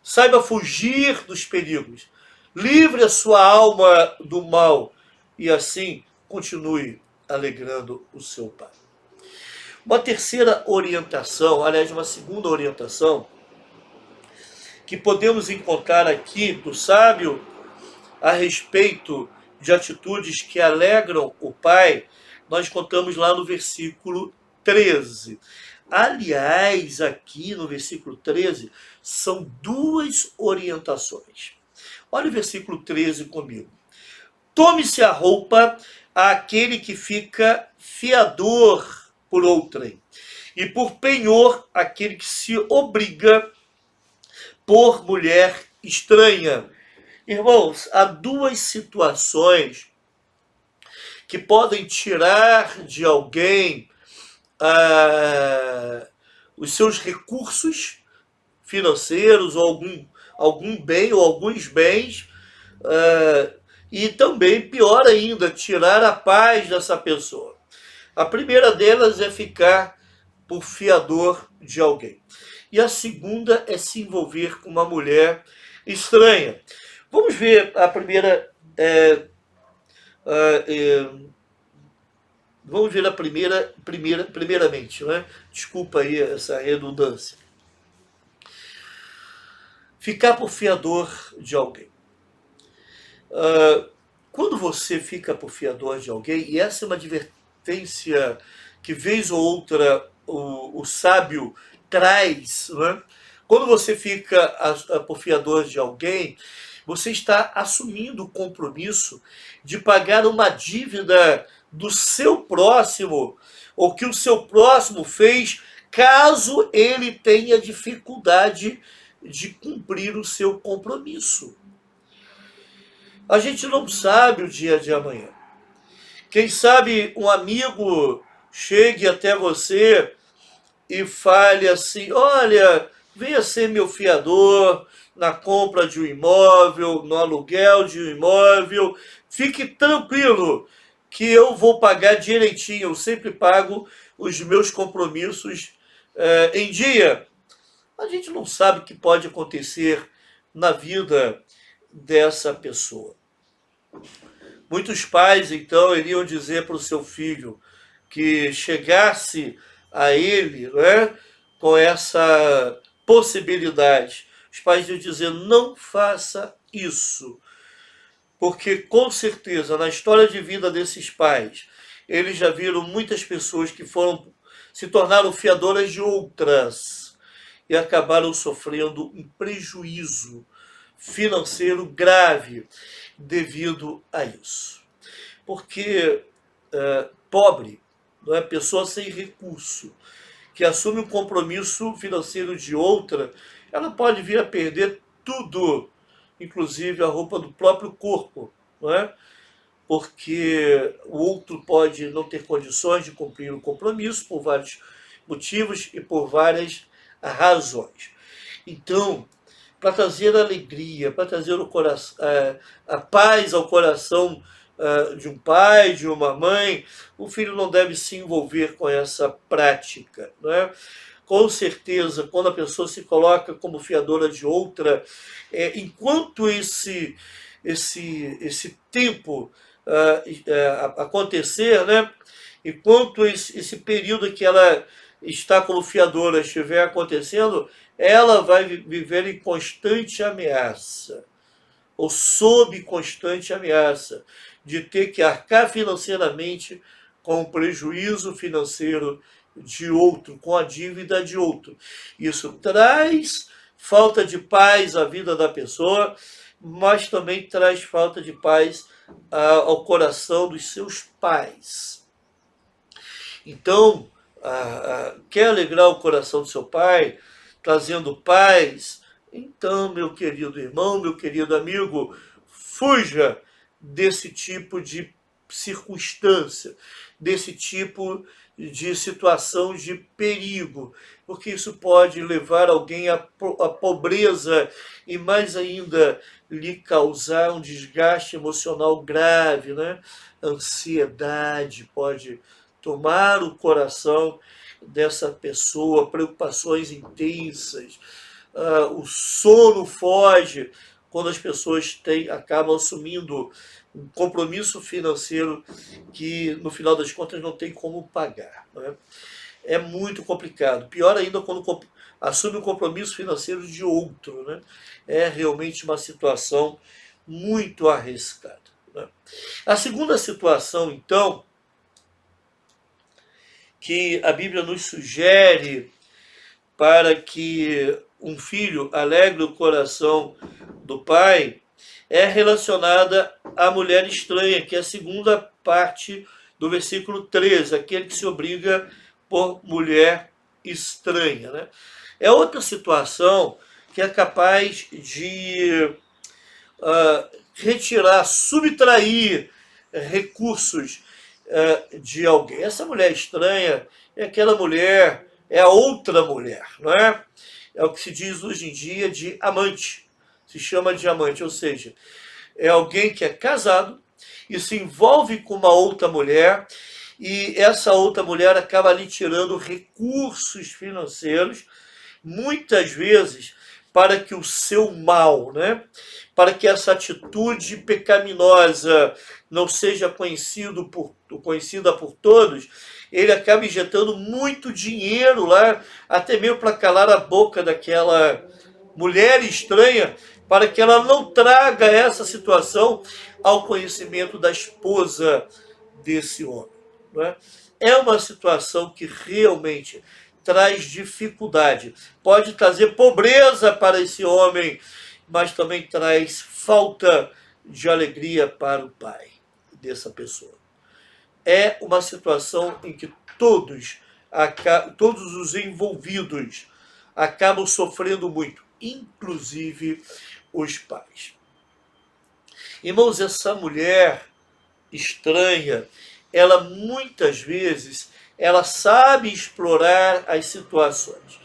Saiba fugir dos perigos. Livre a sua alma do mal e assim continue alegrando o seu pai. Uma terceira orientação, aliás, uma segunda orientação, que podemos encontrar aqui do sábio a respeito de atitudes que alegram o pai, nós contamos lá no versículo 13. Aliás, aqui no versículo 13, são duas orientações. Olha o versículo 13 comigo. Tome-se a roupa àquele que fica fiador por outrem, e por penhor aquele que se obriga por mulher estranha. Irmãos, há duas situações que podem tirar de alguém os seus recursos financeiros, ou algum bem, ou alguns bens, e também, pior ainda, tirar a paz dessa pessoa. A primeira delas é ficar por fiador de alguém. E a segunda é se envolver com uma mulher estranha. Vamos ver a primeira. Vamos ver a primeiramente, né? Desculpa aí essa redundância. Ficar por fiador de alguém. Quando você fica por fiador de alguém, e essa é uma advertência que vez ou outra o sábio traz, né? Quando você fica por fiador de alguém, você está assumindo o compromisso de pagar uma dívida do seu próximo, ou que o seu próximo fez, caso ele tenha dificuldade de cumprir o seu compromisso. A gente não sabe o dia de amanhã. Quem sabe um amigo chegue até você e fale assim: olha, venha ser meu fiador na compra de um imóvel, no aluguel de um imóvel, fique tranquilo que eu vou pagar direitinho, eu sempre pago os meus compromissos em dia. A gente não sabe o que pode acontecer na vida dessa pessoa. Muitos pais, então, iriam dizer para o seu filho que chegasse a ele, né, com essa possibilidade. Os pais iam dizer: não faça isso. Porque, com certeza, na história de vida desses pais, eles já viram muitas pessoas que se tornaram fiadoras de outras e acabaram sofrendo um prejuízo financeiro grave devido a isso. Porque pobre, não é, pessoa sem recurso, que assume um compromisso financeiro de outra, ela pode vir a perder tudo, inclusive a roupa do próprio corpo, não é? Porque o outro pode não ter condições de cumprir o compromisso por vários motivos e por várias razões. Então, para trazer alegria, para trazer a paz ao coração de um pai, de uma mãe, o filho não deve se envolver com essa prática, não é? Com certeza, quando a pessoa se coloca como fiadora de outra, enquanto esse tempo acontecer, né? Enquanto esse período que ela está como fiadora estiver acontecendo, ela vai viver em constante ameaça, ou sob constante ameaça, de ter que arcar financeiramente com o prejuízo financeiro de outro, com a dívida de outro. Isso traz falta de paz à vida da pessoa, mas também traz falta de paz ao coração dos seus pais. Então, quer alegrar o coração do seu pai, trazendo paz? Então, meu querido irmão, meu querido amigo, fuja desse tipo de circunstância, desse tipo de situação de perigo, porque isso pode levar alguém à pobreza e mais ainda lhe causar um desgaste emocional grave, né? Ansiedade pode tomar o coração dessa pessoa, preocupações intensas, o sono foge quando as pessoas acabam assumindo um compromisso financeiro que, no final das contas, não tem como pagar. Né? É muito complicado. Pior ainda quando assume um compromisso financeiro de outro. Né? É realmente uma situação muito arriscada. Né? A segunda situação, então, que a Bíblia nos sugere para que um filho alegre o coração do pai, é relacionada à mulher estranha, que é a segunda parte do versículo 13, aquele que se obriga por mulher estranha. Né? É outra situação que é capaz de retirar, subtrair recursos de alguém. Essa mulher estranha é aquela mulher, é a outra mulher, não é? É o que se diz hoje em dia de amante. Se chama de amante, ou seja, é alguém que é casado e se envolve com uma outra mulher e essa outra mulher acaba lhe tirando recursos financeiros, muitas vezes para que o seu mal, né, para que essa atitude pecaminosa não seja conhecida por todos, ele acaba injetando muito dinheiro lá, até mesmo para calar a boca daquela mulher estranha, para que ela não traga essa situação ao conhecimento da esposa desse homem. Não é? É uma situação que realmente traz dificuldade, pode trazer pobreza para esse homem, mas também traz falta de alegria para o pai dessa pessoa. É uma situação em que todos os envolvidos acabam sofrendo muito, inclusive os pais. Irmãos, essa mulher estranha, ela muitas vezes, ela sabe explorar as situações.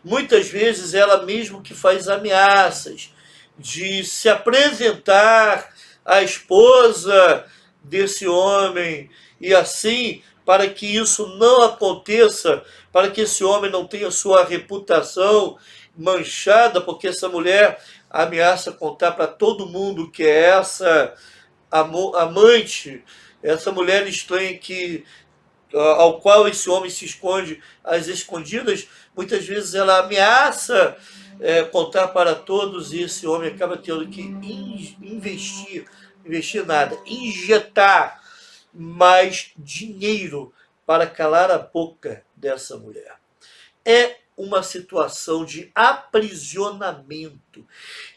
Muitas vezes ela mesmo que faz ameaças de se apresentar à esposa desse homem e assim, para que isso não aconteça, para que esse homem não tenha sua reputação manchada, porque essa mulher ameaça contar para todo mundo que é essa amante, essa mulher estranha ao qual esse homem se esconde às escondidas, muitas vezes ela ameaça contar para todos e esse homem acaba tendo que investir nada, injetar mais dinheiro para calar a boca dessa mulher. É uma situação de aprisionamento.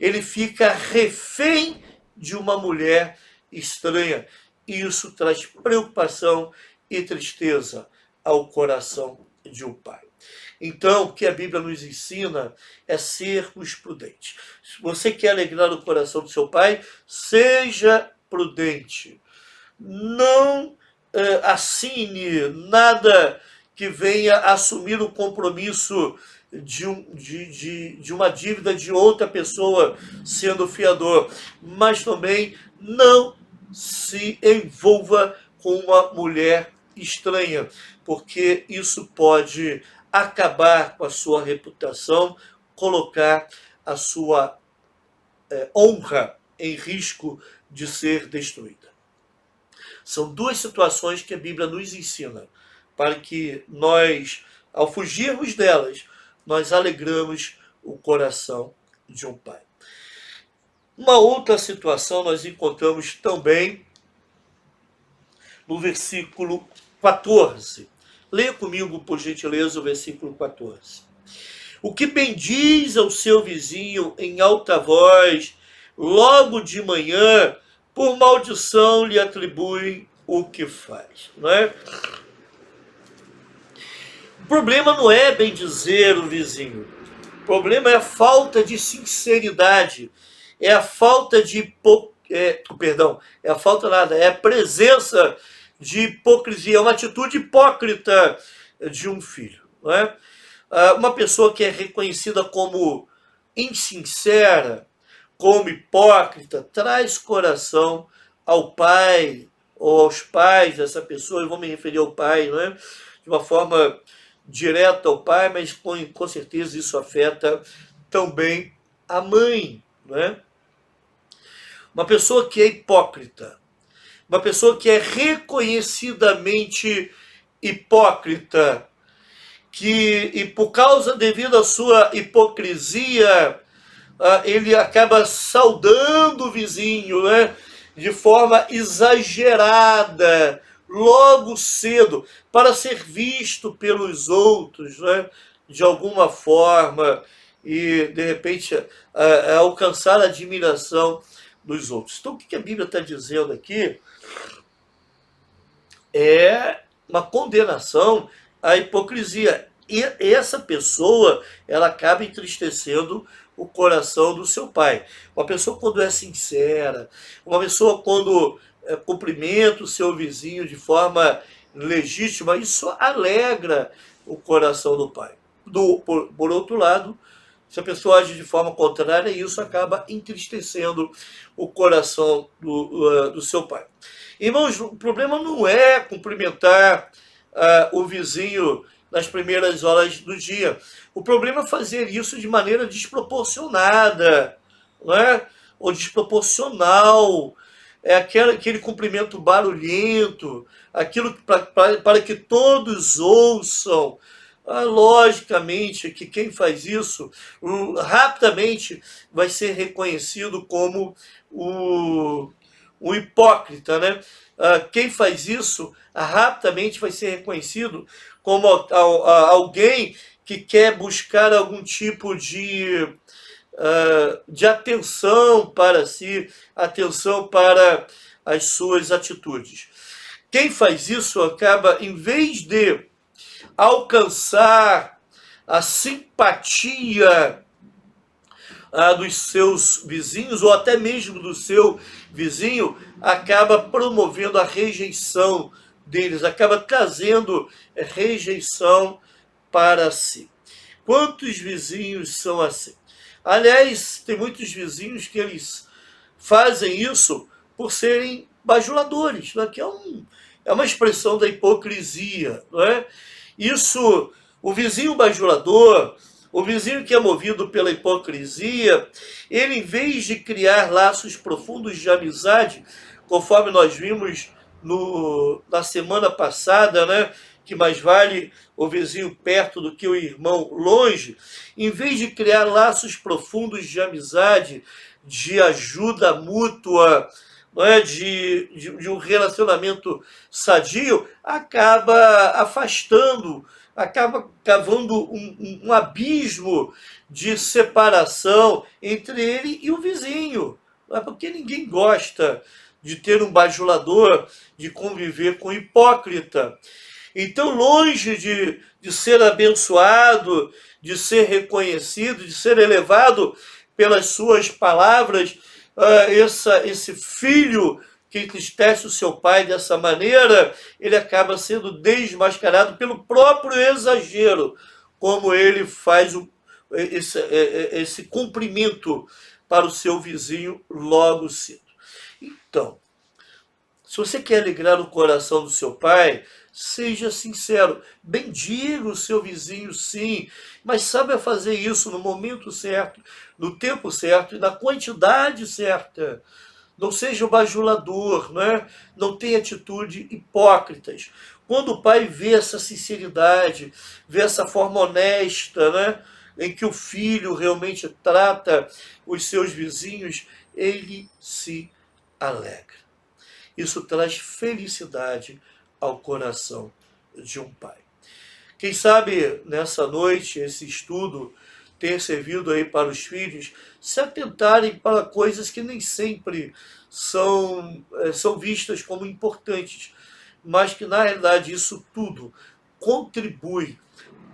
Ele fica refém de uma mulher estranha. E isso traz preocupação e tristeza ao coração de um pai. Então, o que a Bíblia nos ensina é sermos prudentes. Se você quer alegrar o coração do seu pai, seja prudente. Não assine nada que venha assumir o compromisso de uma dívida de outra pessoa sendo fiador, mas também não se envolva com uma mulher estranha, porque isso pode acabar com a sua reputação, colocar a sua honra em risco de ser destruída. São duas situações que a Bíblia nos ensina, para que nós, ao fugirmos delas, nós alegramos o coração de um pai. Uma outra situação nós encontramos também no versículo 14. Leia comigo, por gentileza, o versículo 14. O que bendiz ao seu vizinho em alta voz, logo de manhã, por maldição lhe atribui o que faz. Não é? O problema não é bendizer o vizinho. O problema é a falta de sinceridade, é a falta de é a falta nada, é a presença de hipocrisia, é uma atitude hipócrita de um filho. Não é? Uma pessoa que é reconhecida como insincera, como hipócrita, traz coração ao pai ou aos pais dessa pessoa. Eu vou me referir ao pai, não é? De uma forma direta ao pai, mas com certeza isso afeta também a mãe, não é? Uma pessoa que é hipócrita, uma pessoa que é reconhecidamente hipócrita, e por causa, devido à sua hipocrisia, ele acaba saudando o vizinho, né, de forma exagerada, logo cedo, para ser visto pelos outros, né, de alguma forma, e de repente alcançar a admiração dos outros. Então, o que a Bíblia está dizendo aqui é uma condenação à hipocrisia. E essa pessoa, ela acaba entristecendo o coração do seu pai. Uma pessoa quando é sincera, uma pessoa quando cumprimenta o seu vizinho de forma legítima, isso alegra o coração do pai. Por outro lado, se a pessoa age de forma contrária, isso acaba entristecendo o coração do seu pai. Irmãos, o problema não é cumprimentar o vizinho nas primeiras horas do dia. O problema é fazer isso de maneira desproporcionada, não é? Ou desproporcional. É aquele cumprimento barulhento, aquilo para que todos ouçam. Logicamente que quem faz isso rapidamente vai ser reconhecido como o hipócrita, né? Quem faz isso rapidamente vai ser reconhecido como alguém que quer buscar algum tipo de atenção para si, atenção para as suas atitudes. Quem faz isso acaba, em vez de alcançar a simpatia dos seus vizinhos, ou até mesmo do seu vizinho, acaba promovendo a rejeição deles, acaba trazendo rejeição para si. Quantos vizinhos são assim? Aliás, tem muitos vizinhos que eles fazem isso por serem bajuladores, né? Que é uma expressão da hipocrisia, não é? Isso, o vizinho bajulador, o vizinho que é movido pela hipocrisia, ele, em vez de criar laços profundos de amizade, conforme nós vimos na semana passada, né, que mais vale o vizinho perto do que o irmão longe, em vez de criar laços profundos de amizade, de ajuda mútua, não é, de um relacionamento sadio, acaba afastando, acaba cavando um abismo de separação entre ele e o vizinho. Não é? Porque ninguém gosta de ter um bajulador, de conviver com hipócrita. Então, longe de ser abençoado, de ser reconhecido, de ser elevado pelas suas palavras, esse filho que entristece o seu pai dessa maneira, ele acaba sendo desmascarado pelo próprio exagero, como ele faz esse cumprimento para o seu vizinho logo cedo. Então, se você quer alegrar o coração do seu pai, seja sincero, bendiga o seu vizinho, sim, mas saiba fazer isso no momento certo, no tempo certo e na quantidade certa. Não seja o bajulador, né? Não tenha atitude hipócritas. Quando o pai vê essa sinceridade, vê essa forma honesta, né, em que o filho realmente trata os seus vizinhos, ele se alegra. Isso traz felicidade ao coração de um pai. Quem sabe nessa noite esse estudo tenha servido aí para os filhos se atentarem para coisas que nem sempre são vistas como importantes, mas que na realidade isso tudo contribui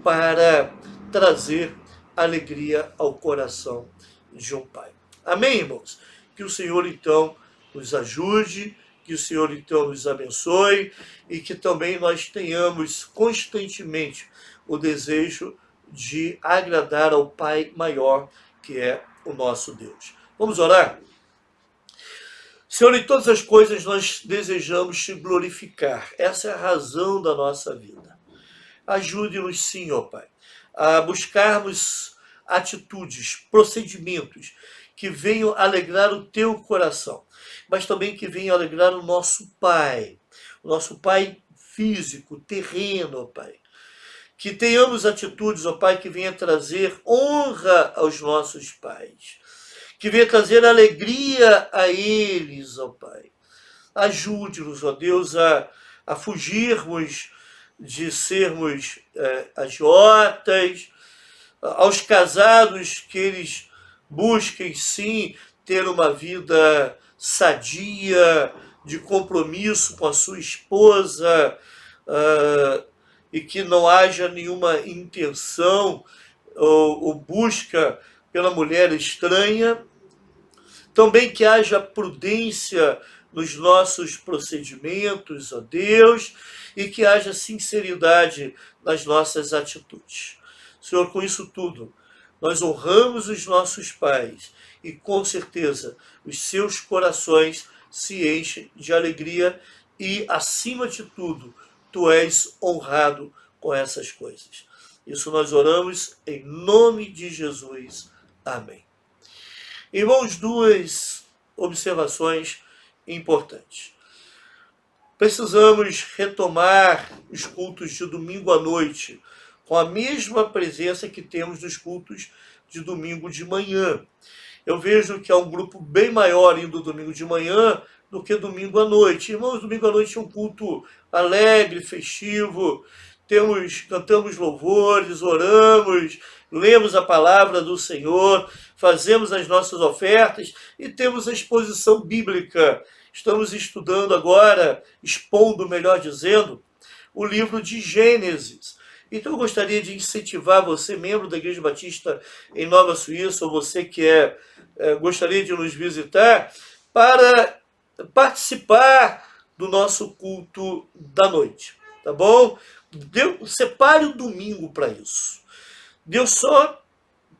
para trazer alegria ao coração de um pai. Amém, irmãos? Que o Senhor então nos ajude, que o Senhor então nos abençoe e que também nós tenhamos constantemente o desejo de agradar ao Pai maior, que é o nosso Deus. Vamos orar? Senhor, em todas as coisas nós desejamos te glorificar. Essa é a razão da nossa vida. Ajude-nos sim, ó Pai, a buscarmos atitudes, procedimentos que venham alegrar o teu coração, mas também que venham alegrar o nosso Pai físico, terreno, ó Pai. Que tenhamos atitudes, ó Pai, que venha trazer honra aos nossos pais, que venha trazer alegria a eles, ó Pai. Ajude-nos, ó Deus, a fugirmos de sermos agiotas, aos casados que eles busquem sim ter uma vida sadia, de compromisso com a sua esposa, e que não haja nenhuma intenção ou busca pela mulher estranha. Também que haja prudência nos nossos procedimentos, ó Deus, e que haja sinceridade nas nossas atitudes. Senhor, com isso tudo, nós honramos os nossos pais e, com certeza, os seus corações se enchem de alegria e, acima de tudo, tu és honrado com essas coisas. Isso nós oramos em nome de Jesus. Amém. Irmãos, duas observações importantes. Precisamos retomar os cultos de domingo à noite com a mesma presença que temos nos cultos de domingo de manhã. Eu vejo que há um grupo bem maior indo domingo de manhã do que domingo à noite. Irmãos, domingo à noite é um culto alegre, festivo, cantamos louvores, oramos, lemos a palavra do Senhor, fazemos as nossas ofertas e temos a exposição bíblica. Estamos estudando agora, expondo, melhor dizendo, o livro de Gênesis. Então eu gostaria de incentivar você, membro da Igreja Batista em Nova Suíça, ou você que gostaria de nos visitar, para participar do nosso culto da noite, tá bom? Separe o domingo para isso. Deus só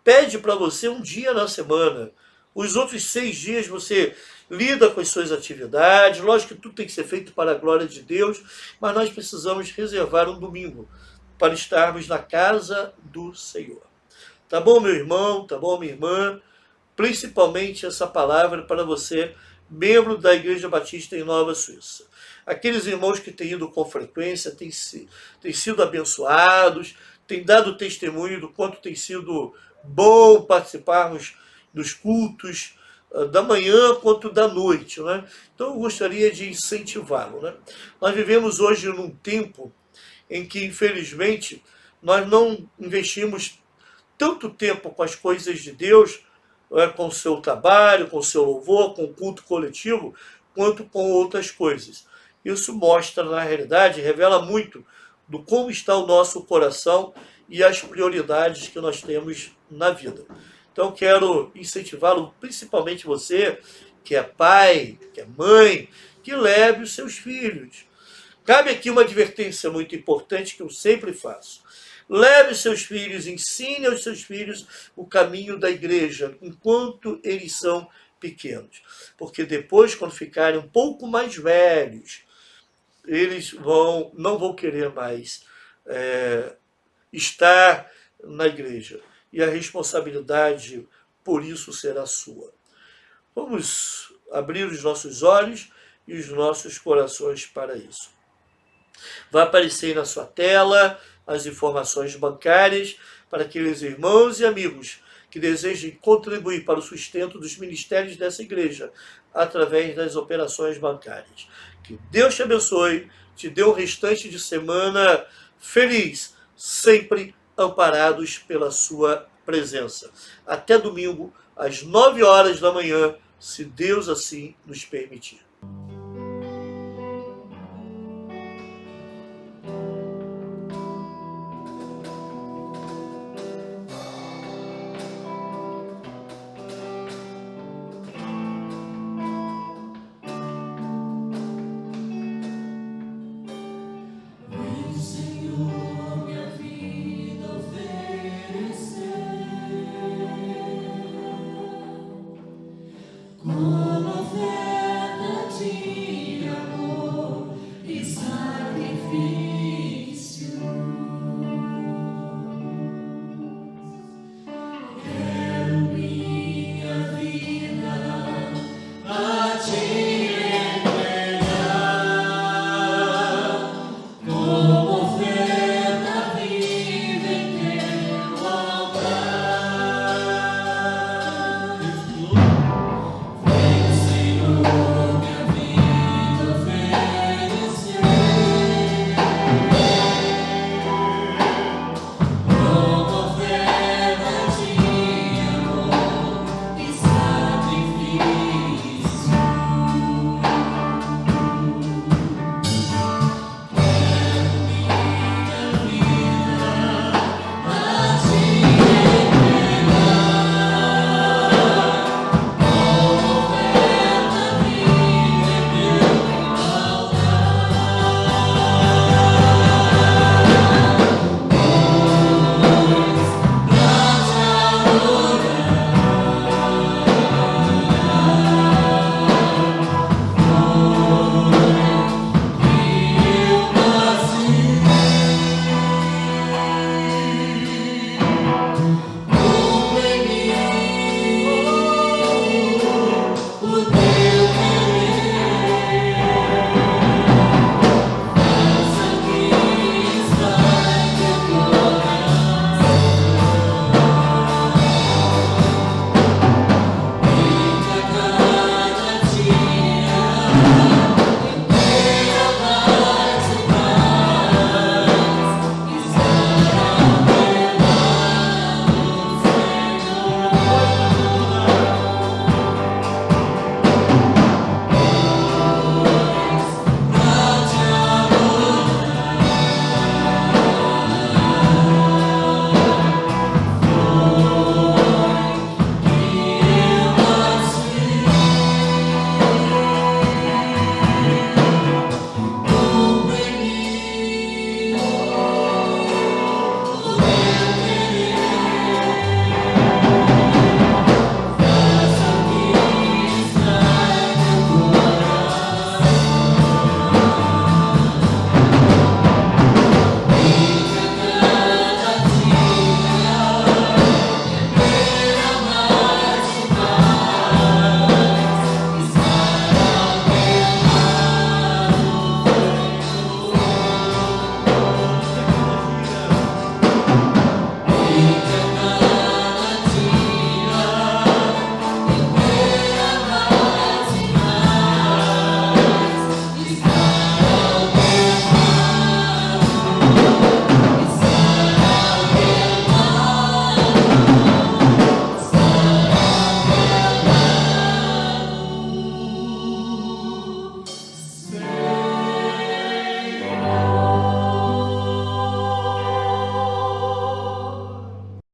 pede para você um dia na semana. Os outros 6 dias você lida com as suas atividades. Lógico que tudo tem que ser feito para a glória de Deus, mas nós precisamos reservar um domingo para estarmos na casa do Senhor. Tá bom, meu irmão? Tá bom, minha irmã? Principalmente essa palavra para você, membro da Igreja Batista em Nova Suíça. Aqueles irmãos que têm ido com frequência têm sido abençoados, têm dado testemunho do quanto tem sido bom participarmos dos cultos da manhã quanto da noite, né? Então eu gostaria de incentivá-lo, né? Nós vivemos hoje num tempo em que, infelizmente, nós não investimos tanto tempo com as coisas de Deus, com o seu trabalho, com o seu louvor, com o culto coletivo, quanto com outras coisas. Isso mostra, na realidade, revela muito do como está o nosso coração e as prioridades que nós temos na vida. Então, quero incentivá-lo, principalmente você, que é pai, que é mãe, que leve os seus filhos. Cabe aqui uma advertência muito importante que eu sempre faço. Leve seus filhos, ensine aos seus filhos o caminho da igreja, enquanto eles são pequenos. Porque depois, quando ficarem um pouco mais velhos, eles não vão querer mais estar na igreja. E a responsabilidade por isso será sua. Vamos abrir os nossos olhos e os nossos corações para isso. Vai aparecer aí na sua tela as informações bancárias para aqueles irmãos e amigos que desejem contribuir para o sustento dos ministérios dessa igreja através das operações bancárias. Que Deus te abençoe, te dê um restante de semana feliz. sempre amparados pela sua presença. Até domingo, às 9 horas da manhã, se Deus assim nos permitir.